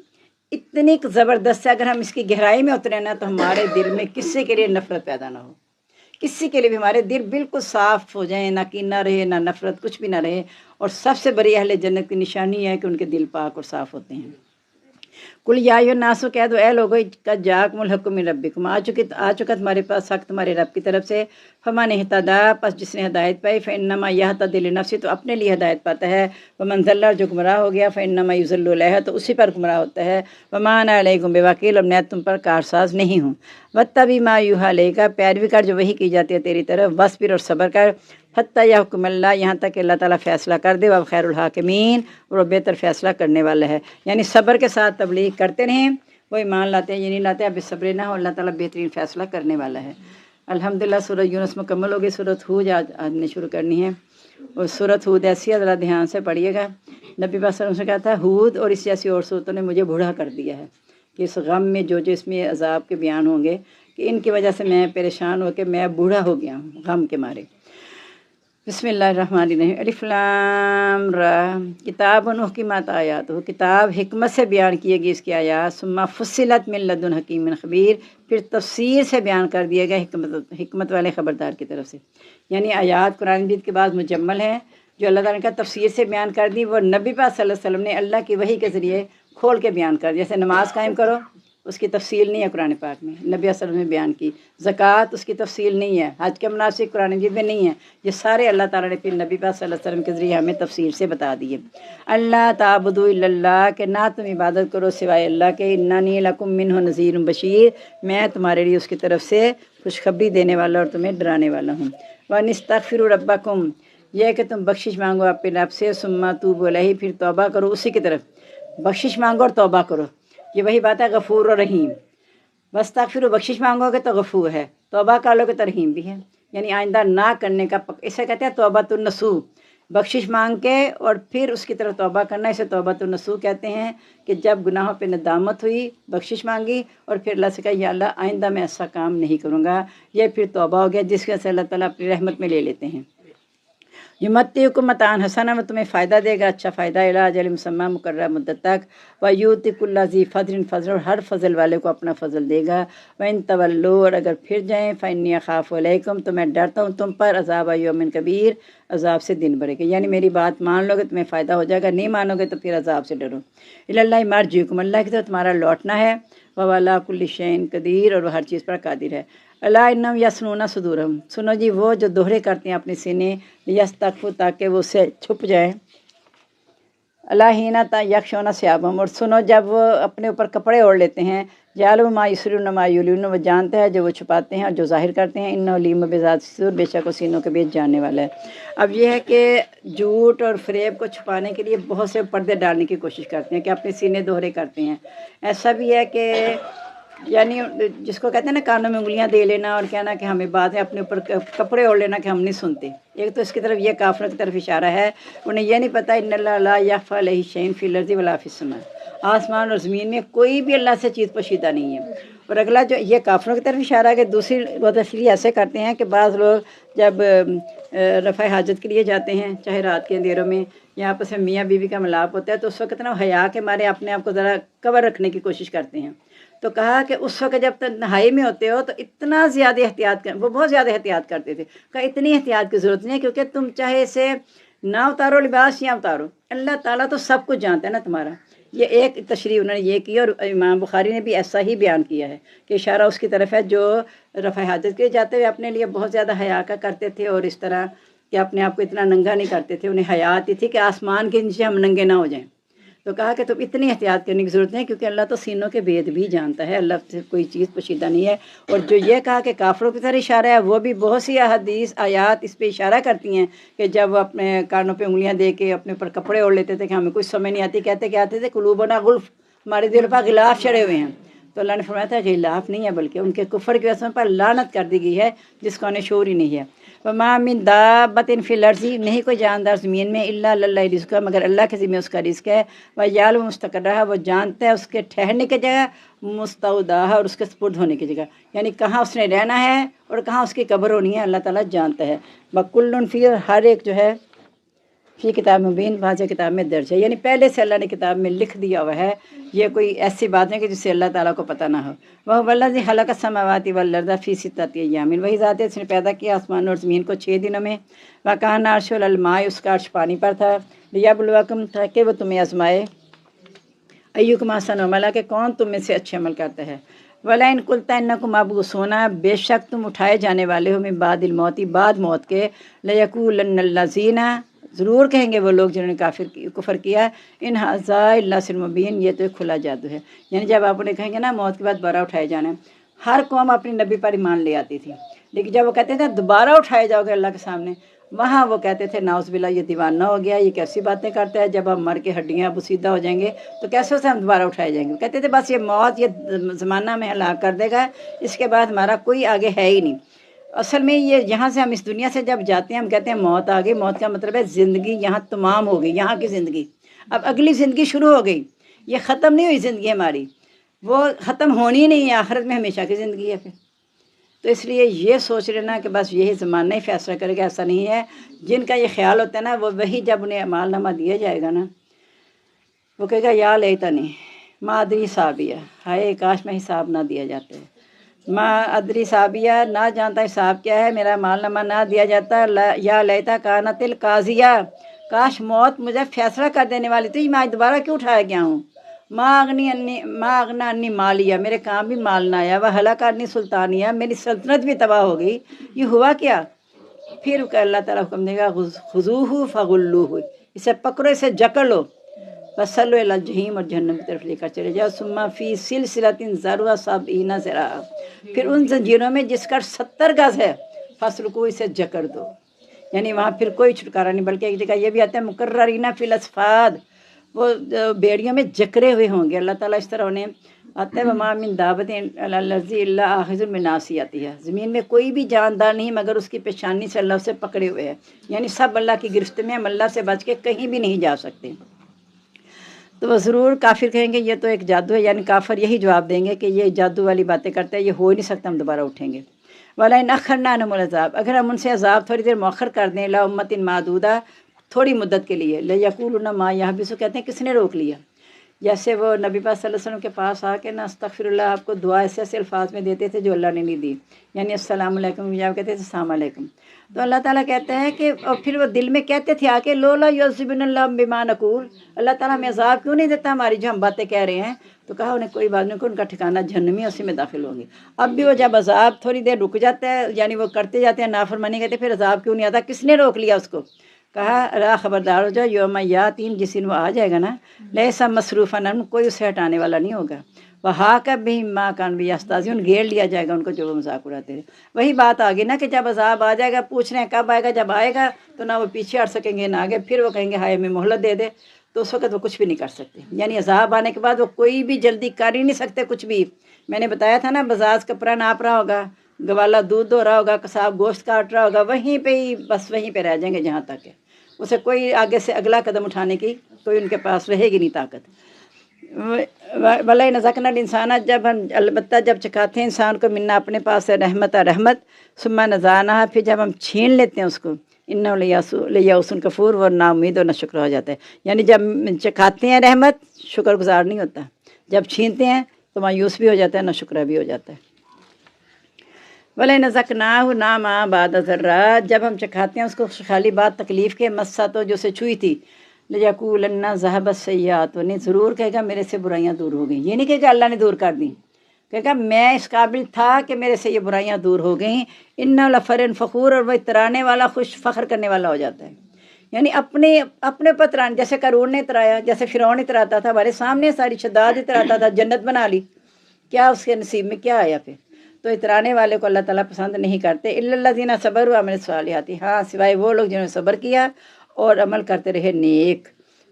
اتنی زبردست ہے، اگر ہم اس کی گہرائی میں اترے نا تو ہمارے دل میں کسی کے لیے نفرت پیدا نہ ہو، کسی کے لیے بھی ہمارے دل بالکل صاف ہو جائیں، نہ کینہ رہے نہ نفرت، کچھ بھی نہ رہے۔ اور سب سے بڑی اہل جنت کی نشانی ہے کہ ان کے دل پاک اور صاف ہوتے ہیں۔ کل یا ایھا الناس، کہہ دو اے لوگو، قد جاءکم الحق من ربکم، آ چکا تمہارے پاس حق تمہارے رب کی طرف سے۔ فمن اہتدی، پس جس نے ہدایت پائی، فانما یہتدی لنفسہ، تو اپنے لیے ہدایت پاتا ہے۔ ومن ضل، جو گمراہ ہو گیا، فانما یضل علیہا، تو اسی پر گمراہ ہوتا ہے۔ وما انا علیکم بوکیل، اور میں تم پر کارساز نہیں ہوں۔ واتبع ما یوحی الیک، پیروی کر جو وحی کی جاتی ہے تیری طرف۔ واصبر، اور صبر کر۔ حتی یحکم اللہ، یہاں تک کہ اللہ تعالیٰ فیصلہ کر دے۔ وہ خیر الحاکمین، اور وہ بہتر فیصلہ کرنے والا ہے۔ یعنی صبر کے ساتھ تبلیغ کرتے رہیں، وہ ایمان لاتے ہیں یہ نہیں لاتے، اب صبر نہ ہو، اللہ تعالیٰ بہترین فیصلہ کرنے والا ہے۔ الحمدللہ سورہ یونس مکمل ہو گئی۔ سورۃ ہود آج نے شروع کرنی ہے، اور سورۃ ہود ایسی ہے، ذرا دھیان سے پڑھیے گا۔ نبی پاک صلی اللہ علیہ وسلم سے کہا تھا ہود اور اس جیسی اور صورتوں نے مجھے بوڑھا کر دیا ہے، کہ اس غم میں جو اس میں عذاب کے بیان ہوں گے، کہ ان کی وجہ سے میں پریشان ہو کے میں بوڑھا ہو گیا ہوں غم کے مارے۔ بسم اللہ الرحمن الرحیم۔ الف لام را، کتاب احکمت آیات، کتاب حکمت سے بیان کیے گی اس کی آیات۔ ثم فصلت من لدن حکیم خبیر، پھر تفسیر سے بیان کر دیا گیا حکمت والے خبردار کی طرف سے۔ یعنی آیات قرآن مجید کے بعد مجمل ہیں، جو اللہ تعالیٰ نے کہا تفسیر سے بیان کر دی، وہ نبی پاک صلی اللہ علیہ وسلم نے اللہ کی وحی کے ذریعے کھول کے بیان کر دی۔ جیسے نماز قائم کرو، اس کی تفصیل نہیں ہے قرآن پاک میں، نبی صلی اللہ علیہ وسلم نے بیان کی۔ زکوٰۃ، اس کی تفصیل نہیں ہے، حج کے مناسک قرآن مجید میں نہیں ہے، یہ سارے اللہ تعالیٰ نے پھر نبی پاک صلی اللہ علیہ وسلم کے ذریعے ہمیں تفصیل سے بتا دیے۔ اللہ تعبدوا الا اللہ، کہ نہ تم عبادت کرو سوائے اللہ کے۔ اننی لکم منہ نذیر بشیر، میں تمہارے لیے اس کی طرف سے خوشخبری دینے والا اور تمہیں ڈرانے والا ہوں۔ وان استغفروا ربکم، یہ کہ تم بخشش مانگو اپنے رب سے۔ ثم توبوا الیہ، پھر توبہ کرو اسی کی طرف۔ بخشش مانگو اور توبہ کرو، یہ وہی بات ہے غفور اور رحیم۔ واستغفروا، بخشش مانگو گے تو غفور ہے، توبہ کر لو گے تو رحیم بھی ہے، یعنی آئندہ نہ کرنے کا اسے کہتے ہیں توبۃ النصوح، بخشش مانگ کے اور پھر اس کی طرف توبہ کرنا، اسے توبۃ النصوح کہتے ہیں۔ کہ جب گناہوں پہ ندامت ہوئی، بخشش مانگی، اور پھر اللہ سے کہا یا اللہ آئندہ میں ایسا کام نہیں کروں گا، یہ پھر توبہ ہو گیا، جس کے سے اللہ تعالیٰ اپنی رحمت میں لے لیتے ہیں۔ یمتعکم متاعا حسنا، میں تمہیں فائدہ دے گا، اچھا فائدہ، الی اجل مسمی، مقررہ مدت تک۔ ویؤتی کل ذی فضل فضلہ، اور ہر فضل والے کو اپنا فضل دے گا۔ وان تولوا، اور اگر پھر جائیں، فانی اخاف علیکم، تو میں ڈرتا ہوں تم پر، عذاب یوم کبیر، عذاب سے دن بڑے کے، یعنی میری بات مان لو گے تمہیں فائدہ ہو جائے گا، نہیں مانو گے تو پھر عذاب سے ڈرو۔ الی اللہ مرجعکم، اللہ کی طرف تمہارا لوٹنا ہے۔ وهو علی کل شیء قدیر، اور وہ ہر چیز پر قادر ہے۔ الا انہم یثنون صدورہم، سنو جی وہ جو دوہرے کرتے ہیں اپنے سینے، لیستخفوا، تاکہ وہ اسے چھپ جائیں۔ الا حین یغشون ثیابہم، اور سنو جب وہ اپنے اوپر کپڑے اوڑھ لیتے ہیں، یعلم ما یسرون ما یعلنون، وہ جانتا ہے جو وہ چھپاتے ہیں اور جو ظاہر کرتے ہیں۔ انہ علیم بذات الصدور، بے شک وہ سینوں کے بیچ جاننے والا ہے۔ اب یہ ہے کہ جھوٹ اور فریب کو چھپانے کے لیے بہت سے پردے ڈالنے کی کوشش کرتے ہیں، کہ اپنے سینے دوہرے کرتے ہیں۔ ایسا بھی ہے کہ یعنی جس کو کہتے ہیں نا کانوں میں انگلیاں دے لینا اور کہنا کہ ہمیں بات ہے، اپنے اوپر کپڑے اوڑھ لینا کہ ہم نہیں سنتے۔ ایک تو اس کی طرف یہ کافروں کی طرف اشارہ ہے، انہیں یہ نہیں پتہ ان اللہ لا یخفی علیہ شیء فی الارض ولا فی السماء، آسمان اور زمین میں کوئی بھی اللہ سے چیز پوشیدہ نہیں ہے۔ اور اگلا جو یہ کافروں کی طرف اشارہ ہے کہ دوسری وہ تشریح ایسے کرتے ہیں کہ بعض لوگ جب رفع حاجت کے لیے جاتے ہیں، چاہے رات کے اندھیروں میں، یا آپس میں میاں بیوی کا ملاپ ہوتا ہے، تو اس وقت نا حیا کے مارے اپنے آپ کو ذرا کور رکھنے کی کوشش کرتے ہیں۔ تو کہا کہ اس وقت جب تنہائی میں ہوتے ہو تو اتنا زیادہ احتیاط کر، وہ بہت زیادہ احتیاط کرتے تھے، کہا اتنی احتیاط کی ضرورت نہیں ہے، کیونکہ تم چاہے اسے نہ اتارو لباس یا اتارو، اللہ تعالیٰ تو سب کچھ جانتا ہے نا تمہارا، یہ ایک تشریح انہوں نے یہ کی، اور امام بخاری نے بھی ایسا ہی بیان کیا ہے کہ اشارہ اس کی طرف ہے جو رفع حاجت کے جاتے ہوئے اپنے لیے بہت زیادہ حیا کا کرتے تھے، اور اس طرح کہ اپنے آپ کو اتنا ننگا نہیں کرتے تھے، انہیں حیا آتی تھی کہ آسمان کے نیچے ہم ننگے نہ ہو جائیں۔ تو کہا کہ تم اتنی احتیاط کرنے کی ضرورت ہے، کیونکہ اللہ تو سینوں کے بید بھی جانتا ہے، اللہ سے کوئی چیز پوشیدہ نہیں ہے۔ اور جو یہ کہا کہ کافروں کی طرح اشارہ ہے، وہ بھی بہت سی احادیث آیات اس پہ اشارہ کرتی ہیں کہ جب وہ اپنے کانوں پہ انگلیاں دے کے اپنے اوپر کپڑے اوڑھ لیتے تھے کہ ہمیں کچھ سمجھ نہیں آتی، کہتے کیا آتے تھے قلوبنا غلف، ہمارے دل پر غلاف چڑھے ہوئے ہیں۔ تو اللہ نے فرمایا تھا غلاف نہیں ہے، بلکہ ان کے کفر کی وجہ پر لعنت کر دی گئی ہے جس کا انہیں شعور ہی نہیں ہے۔ وما من دابۃ فی الارض، نہیں کوئی جاندار زمین میں، الا اللہ رزقها، مگر اللہ کے ذمہ اس کا رزق ہے، ویعلم مستقرها، وہ جانتا ہے اس کے ٹھہرنے کی جگہ، مستودعها، اور اس کے سپرد ہونے کی جگہ، یعنی کہاں اس نے رہنا ہے اور کہاں اس کی قبر ہونی ہے، اللہ تعالیٰ جانتا ہے۔ وکل فی، ہر ایک جو ہے فی کتاب مبین، واضح کتاب میں درج ہے، یعنی پہلے سے اللہ نے کتاب میں لکھ دیا ہوا ہے، یہ کوئی ایسی بات ہے کہ جس سے اللہ تعالیٰ کو پتہ نہ ہو۔ وہ الذی خلق السماوات والارض فی ستۃ ایام، وہی ذات ہے جس نے پیدا کیا آسمان اور زمین کو 6 دنوں میں۔ وکان عرشہ علی الماء، اس کا عرش پانی پر تھا۔ لیبلوکم، تاکہ وہ تمہیں آزمائے، ایکم احسن عملا، کہ کون تم میں سے اچھے عمل کرتا ہے۔ وَلَئِن قُلْتَ إِنَّكُمْ مَبْعُوثُونَ، بے شک تم اٹھائے جانے والے ہو، من بعد الموت، بعد موت کے، لَيَقُولَنَّ الَّذِينَ، ضرور کہیں گے وہ لوگ جنہوں نے کفر کیا، ان ھذا الا سحر مبین، یہ تو ایک کھلا جادو ہے۔ یعنی جب آپ انہیں کہیں گے نا موت کے بعد دوبارہ اٹھائے جانا ہے، ہر قوم اپنی نبی پر ایمان لے آتی تھی، لیکن جب وہ کہتے تھے دوبارہ اٹھائے جاؤ گے اللہ کے سامنے، وہاں وہ کہتے تھے ناؤذ باللہ یہ دیوانہ ہو گیا، یہ کیسی باتیں کرتا ہے، جب ہم مر کے ہڈیاں بسیدہ ہو جائیں گے تو کیسے اسے ہم دوبارہ اٹھائے جائیں گے۔ کہتے تھے بس یہ موت، یہ زمانہ میں ہلاک کر دے گا، اس کے بعد ہمارا کوئی آگے ہے ہی نہیں۔ اصل میں یہ یہاں سے ہم اس دنیا سے جب جاتے ہیں ہم کہتے ہیں موت آ گئی، موت کا مطلب ہے زندگی یہاں تمام ہو گئی، یہاں کی زندگی، اب اگلی زندگی شروع ہو گئی، یہ ختم نہیں ہوئی زندگی ہماری، وہ ختم ہونی نہیں ہے، آخرت میں ہمیشہ کی زندگی ہے پھر۔ تو اس لیے یہ سوچ لینا کہ بس یہی زمانہ ہی فیصلہ کرے گا، ایسا نہیں ہے۔ جن کا یہ خیال ہوتا ہے نا، وہ وہی جب انہیں اعمال نامہ دیا جائے گا نا، وہ کہے گا یا لیتنی ما ادری حسابیہ، ہائے کاش میں حساب نہ دیا جاتا ہے، ما ادری حسابیہ، نہ جانتا حساب کیا ہے، میرا اعمال نامہ نہ دیا جاتا، یا لیتا کانت القاضیہ، کاش موت مجھے فیصلہ کر دینے والی تھی، میں آج دوبارہ کیوں اٹھایا گیا ہوں۔ ما اغنا انی مالیہ، میرے کام بھی مال نہ آیا، وہ ہلاک انی سلطانیہ، میری سلطنت بھی تباہ ہو گئی، یہ ہوا کیا؟ پھر اللہ تعالیٰ حکم دے گا خذوہ فغلوہ، اسے پکڑو، اسے جکڑ لو، وصلوا الی الجحیم، اور جہنم کی طرف لے کر چلے جاؤ، ثم فی سلسلۃ ذرعها 70 ذراعا، پھر ان زنجیروں میں جس کا 70 گز ہے، فاسلکوہ، اسے جکڑ دو، یعنی وہاں پھر کوئی چھٹکارا نہیں۔ بلکہ ایک جگہ یہ بھی آتا ہے مقررین فی الاصفاد، وہ بیڑیوں میں جکڑے ہوئے ہوں گے، اللہ تعالیٰ اس طرح انہیں آتا ہے وما من دابۃ علی الارض الا آخذ بناصیتہا، زمین میں کوئی بھی جاندار نہیں مگر اس کی پیشانی سے اللہ اسے پکڑے ہوئے ہے، یعنی سب اللہ کی گرفت میں، ہم اللہ سے بچ کے کہیں بھی نہیں جا سکتے۔ تو وہ ضرور کافر کہیں گے یہ تو ایک جادو ہے، یعنی کافر یہی جواب دیں گے کہ یہ جادو والی باتیں کرتا ہے، یہ ہو ہی نہیں سکتا، ہم دوبارہ اٹھیں گے۔ وَلَئِنْ أَخَّرْنَا عَنْهُمُ الْعَذَابَ، اگر ہم ان سے عذاب تھوڑی دیر مؤخر کر دیں، لَا أُمَّةٍ مَعْدُودَةٍ، تھوڑی مدت کے لیے، لَيَقُولُنَّ مَا يَحْبِسُ، کہتے ہیں کس نے روک لیا۔ جیسے وہ نبی پاک صلی اللہ علیہ وسلم کے پاس آ کے نا استغفر اللہ، آپ کو دعا ایسے ایسے الفاظ میں دیتے تھے جو اللہ نے نہیں دی، یعنی السلام علیکم، یا کہتے تھے السلام علیکم، تو اللہ تعالیٰ کہتا ہے کہ اور پھر وہ دل میں کہتے تھے آ کے لولا یعذبنا اللہ بما نقول، اللہ تعالیٰ ہمیں عذاب کیوں نہیں دیتا ہماری جو ہم باتیں کہہ رہے ہیں۔ تو کہا انہیں کوئی بات نہیں، ان کا ٹھکانہ جہنم ہے، اسی میں داخل ہوں گے۔ اب بھی وہ جب عذاب تھوڑی دیر رک جاتا ہے، یعنی وہ کرتے جاتے ہیں نافرمانی کرتے، پھر عذاب کیوں نہیں آتا، کس نے روک لیا اس کو؟ کہا را خبردار ہو جاؤ، یوم یاتیم، جس دن وہ آ جائے گا نا، لیسا مصروفا عنہم، کوئی اسے ہٹانے والا نہیں ہوگا، وحاق بہم ما کانوا بہ یستہزئون، گھیر لیا جائے گا ان کو جو وہ مذاق اڑاتے تھے۔ وہی بات آگے نا کہ جب عذاب آ جائے گا، پوچھ رہے ہیں کب آئے گا، جب آئے گا تو نہ وہ پیچھے ہٹ سکیں گے نہ آگے، پھر وہ کہیں گے ہائے ہمیں مہلت دے دے، تو اس وقت وہ کچھ بھی نہیں کر سکتے، یعنی عذاب آنے کے بعد وہ کوئی بھی جلدی کر ہی نہیں سکتے کچھ بھی۔ میں نے بتایا تھا نا، بزاز کپڑا ناپ رہا ہوگا، گوالا دودھ دھو رہا ہوگا، قصاب گوشت کاٹ رہا ہوگا، وہیں پہ ہی بس وہیں پہ رہ جائیں گے جہاں تک ہے، اسے کوئی آگے سے اگلا قدم اٹھانے کی کوئی ان کے پاس رہے گی نہیں طاقت۔ وَلَئِنْ أَذَقْنَا الْإِنسَانَ، جب ہم البتہ جب چکھاتے ہیں انسان کو، منا اپنے پاس سے رحمت ثم نزعناها، پھر جب ہم چھین لیتے ہیں اس کو، إِنَّهُ لَيَئُوسٌ کفور، وہ نا امید اور نہ شکر ہو جاتا ہے، یعنی جب چکھاتے ہیں رحمت شکر گزار نہیں ہوتا، جب چھینتے ہیں تو مایوس بھی ہو جاتا ہے، نہ شکرہ بھی ہو جاتا ہے۔ وَلَئِنْ أَذَقْنَاهُ نَعْمَا بَعْدَ ضَرَّاءٍ، جب ہم چکھاتے ہیں اس کو خالی بات تکلیف کے، مسّا تو جو اسے چھوئی تھی، لیقولن ذہب السیئات، نہیں ضرور کہے گا میرے سے برائیاں دور ہو گئیں. یہ نہیں کہے گا اللہ نے دور کر دیں، کہے گا میں اس قابل تھا کہ میرے سے یہ برائیاں دور ہو گئیں. انہ لفرن فخور، اور وہ اترانے والا، خوش فخر کرنے والا ہو جاتا ہے. یعنی اپنے پر اترانے، جیسے قارون نے اترایا، جیسے فرعون اتراتا تھا، ہمارے سامنے ساری شداد اتراتا تھا، جنت بنا لی، کیا اس کے نصیب میں کیا آیا پھر؟ تو اترانے والے کو اللہ تعالیٰ پسند نہیں کرتے. الا الذین صبروا وعملوا الصالحات، ہاں سوائے وہ لوگ جنہوں نے صبر کیا اور عمل کرتے رہے نیک.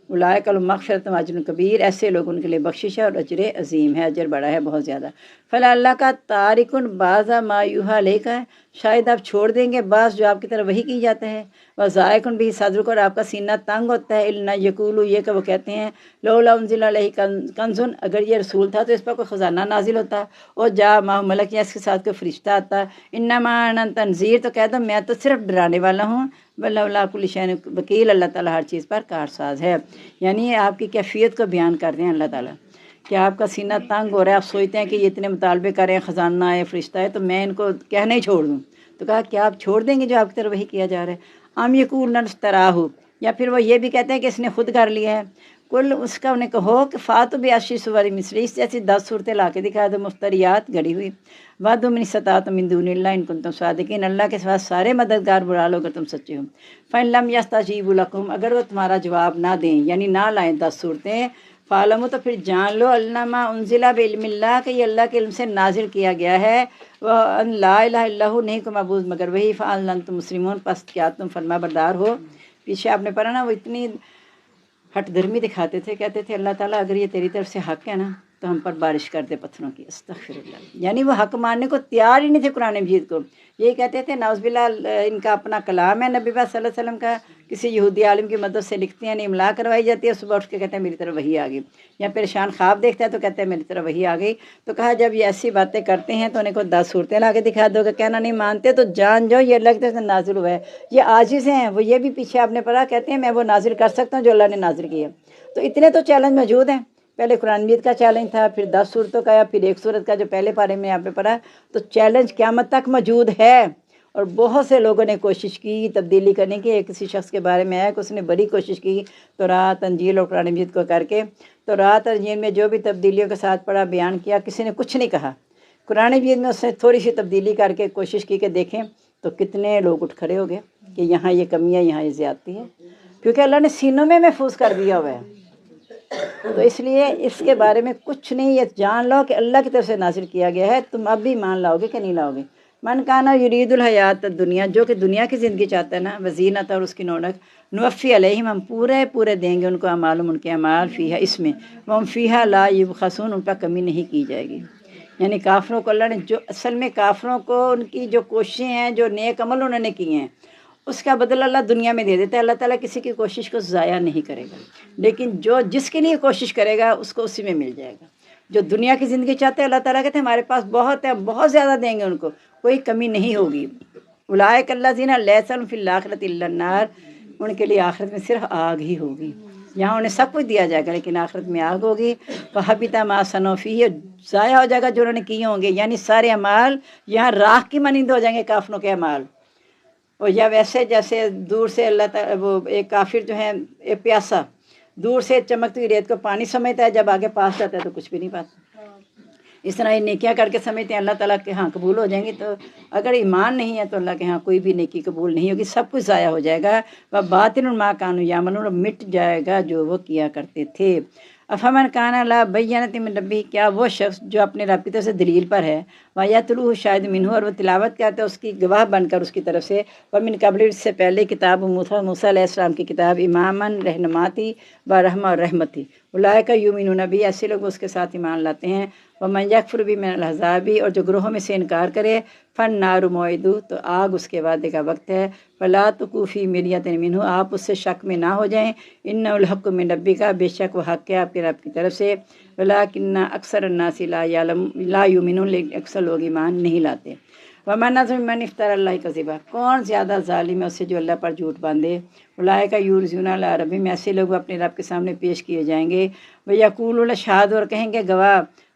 اولئک لہم مغفرۃ واجر کبیر، ایسے لوگ ان کے لیے بخشش ہے اور اجر عظیم ہے، اجر بڑا ہے بہت زیادہ. فلا اللہ کا تارکن بعض ما یوحی الیک، شاید آپ چھوڑ دیں گے بعض جو آپ کی طرف وحی کی جاتا ہے. وضائقن بھی صدرک، اور آپ کا سینہ تنگ ہوتا ہے. الا یقولوا، یہ کہ وہ کہتے ہیں لولا انزل علیہ کنز، اگر یہ رسول تھا تو اس پر کوئی خزانہ نازل ہوتا، اور جا معہ ملک، یا اس کے ساتھ کوئی فرشتہ آتا. انما انا تنذیر، تو کہہ دو میں تو صرف ڈرانے والا ہوں. واللہ علی کل شیء وکیل، اللہ تعالیٰ ہر چیز پر کارساز ہے. یعنی آپ کی کیفیت کو بیان کر رہے ہیں اللہ تعالیٰ کہ آپ کا سینہ تنگ ہو رہا ہے، آپ سوچتے ہیں کہ یہ اتنے مطالبے کریں، خزانہ ہے، فرشتہ ہے، تو میں ان کو کہنا ہی چھوڑ دوں. تو کہا کیا آپ چھوڑ دیں گے جو آپ کی طرف وحی کیا جا رہا ہے؟ ام یقولون اشتراہ، یا پھر وہ یہ بھی کہتے ہیں کہ اس نے خود کر لیا ہے. کل، اس کا انہیں کہو کہ فاتوا بعشر سور مثلہ، جیسی 10 صورتیں لا کے دکھا دو مفتریات، گڑی ہوئی. وادعوا من استطعتم من دون اللہ ان کنتم صادقین، اللہ کے سوا سارے مددگار بلا لو اگر تم سچے ہو. فإن لم يستجیبوا لکم، اگر وہ تمہارا جواب نہ دیں، یعنی نہ لائیں 10 صورتیں، فاعلموا، تو پھر جان لو، انما انزل بعلم اللہ، کہ یہ اللہ کے علم سے نازل کیا گیا ہے. وان لا الہ الا ہو، نہیں کو معبود مگر وہی. فہل انتم مسلمون، پس کیا تم فرما بردار ہو؟ پیچھے آپ نے پڑھا نا، وہ اتنی ہٹ دھرمی دکھاتے تھے، کہتے تھے اللہ تعالیٰ اگر یہ تیری طرف سے حق ہے نا تو ہم پر بارش کر دے پتھروں کی. استغفر اللہ، یعنی وہ حق ماننے کو تیار ہی نہیں تھے قرآن مجید کو. یہ کہتے تھے نعوذ باللہ ان کا اپنا کلام ہے، نبی پاک صلی اللہ علیہ وسلم کا، کسی یہودی عالم کی مدد سے لکھتے ہیں، املا کروائی جاتی ہے، صبح اٹھ کے کہتے ہیں میری طرف وحی آ گئی. یا پریشان خواب دیکھتا ہے تو کہتے ہیں میری طرف وحی آ گئی. تو کہا جب یہ ایسی باتیں کرتے ہیں تو انہیں کو 10 صورتیں لا کے دکھا دو. کہ کہنا نہیں مانتے تو جان جاؤ یہ اللہ کی طرف سے نازل ہوا ہے. یہ عاجز ہیں، وہ یہ بھی پیچھے آپ نے پڑھا، کہتے ہیں میں وہ نازل کر سکتا ہوں جو اللہ نے نازل کیا. تو اتنے تو چیلنج موجود ہیں. پہلے قرآن مجید کا چیلنج تھا، پھر 10 صورتوں کا، یا پھر 1 صورت کا جو پہلے پارے میں آپ نے پڑھا. تو چیلنج قیامت تک موجود ہے، اور بہت سے لوگوں نے کوشش کی تبدیلی کرنے کی. کسی شخص کے بارے میں آیا کہ اس نے بڑی کوشش کی تورات، انجیل اور قرآن مجید کو کر کے. تورات اور انجیل میں جو بھی تبدیلیوں کے ساتھ پڑھا، بیان کیا، کسی نے کچھ نہیں کہا. قرآن مجید میں اس نے تھوڑی سی تبدیلی کر کے کوشش کی کہ دیکھیں، تو کتنے لوگ اٹھ کھڑے ہو گئے کہ یہاں یہ کمی ہے، یہاں یہ زیادتی ہے، کیونکہ اللہ نے سینوں میں محفوظ کر دیا ہوا ہے. تو اس لیے اس کے بارے میں کچھ نہیں، یہ جان لو کہ اللہ کی طرف سے نازل کیا گیا ہے. تم اب بھی مان لاؤ گے کہ نہیں لاؤ گے؟ من کانا یرید الحیات الدنیا، جو کہ دنیا کی زندگی چاہتا ہے نا، وزینت، اور اس کی رونق، نوفی علیہم، ہم پورے دیں گے ان کو اعمالہم، ان کے اعمال، فیہا، اس میں، وہم فیہا لا یبخسون، ان پر کمی نہیں کی جائے گی. یعنی کافروں کو اللہ نے جو، اصل میں کافروں کو ان کی جو کوششیں ہیں، جو نیک عمل انہوں نے کیے ہیں، اس کا بدلہ اللہ دنیا میں دے دیتا ہے. اللہ تعالیٰ کسی کی کوشش کو ضائع نہیں کرے گا، لیکن جس کے لیے کوشش کرے گا اس کو اسی میں مل جائے گا. جو دنیا کی زندگی چاہتے ہیں، اللہ تعالیٰ کہتے ہیں ہمارے پاس بہت ہے، بہت زیادہ دیں گے ان کو، کوئی کمی نہیں ہوگی. اولئک الذین لیس لہم فی الآخرۃ الا النار، ان کے لیے آخرت میں صرف آگ ہی ہوگی. یہاں انہیں سب کچھ دیا جائے گا لیکن آخرت میں آگ ہوگی. فحبط ما صنعوا فیہ، ضائع ہو جائے گا جو انہوں نے کیے ہوں گے. یعنی سارے اعمال یہاں راکھ کی مانند ہو جائیں گے کافروں کے اعمال. اور یا ویسے جیسے دور سے اللہ تعالیٰ، وہ ایک کافر جو ہے، ایک پیاسا دور سے چمکتی ہوئی ریت کو پانی سمجھتا ہے، جب آگے پاس جاتا ہے تو کچھ بھی نہیں پاتا. اس طرح یہ نیکیاں کر کے سمجھتے ہیں اللہ تعالیٰ کے ہاں قبول ہو جائیں گی. تو اگر ایمان نہیں ہے تو اللہ کے ہاں کوئی بھی نیکی قبول نہیں ہوگی، سب کچھ ضائع ہو جائے گا. وباطن ما کانوا یعملون، مٹ جائے گا جو وہ کیا کرتے تھے. افمن کان علی بینۃ من ربہ، کیا وہ شخص جو اپنے رب کی طرف سے دلیل پر ہے، ویتلوہ شاہد منہ، اور وہ تلاوت کرتا ہے اس کی گواہ بن کر اس کی طرف سے. ومن قبل، اس سے پہلے کتاب موسیٰ علیہ السلام کی کتاب، اماماً، رہنما تھی، ورحمہ، اور رحمت تھی. اولئک یؤمنون بہ، ایسے لوگ اس کے ساتھ ایمان لاتے ہیں. ومن یکفر بہ من الاحزاب، اور جو گروہوں میں سے انکار کرے، فالنار موعدہ، تو آگ اس کے وعدے کا وقت ہے. فلا تکوا فی مریۃ منہ، آپ اس سے شک میں نہ ہو جائیں. انہ الحق من ربک، بے شک وہ حق ہے آپ کے رب کی طرف سے. ولکن اکثر الناس لا یؤمنون، لیکن اکثر لوگ ایمان نہیں لاتے. ومن اظلم ممن افتری علی اللہ کذبا، کون زیادہ ظالم ہے اس سے جو اللہ پر جھوٹ باندھے. اولئک یعرضون علی ربہم، ایسے لوگ اپنے رب کے سامنے پیش کیے جائیں گے. ویقول الاشہاد، اور کہیں گے گواہ،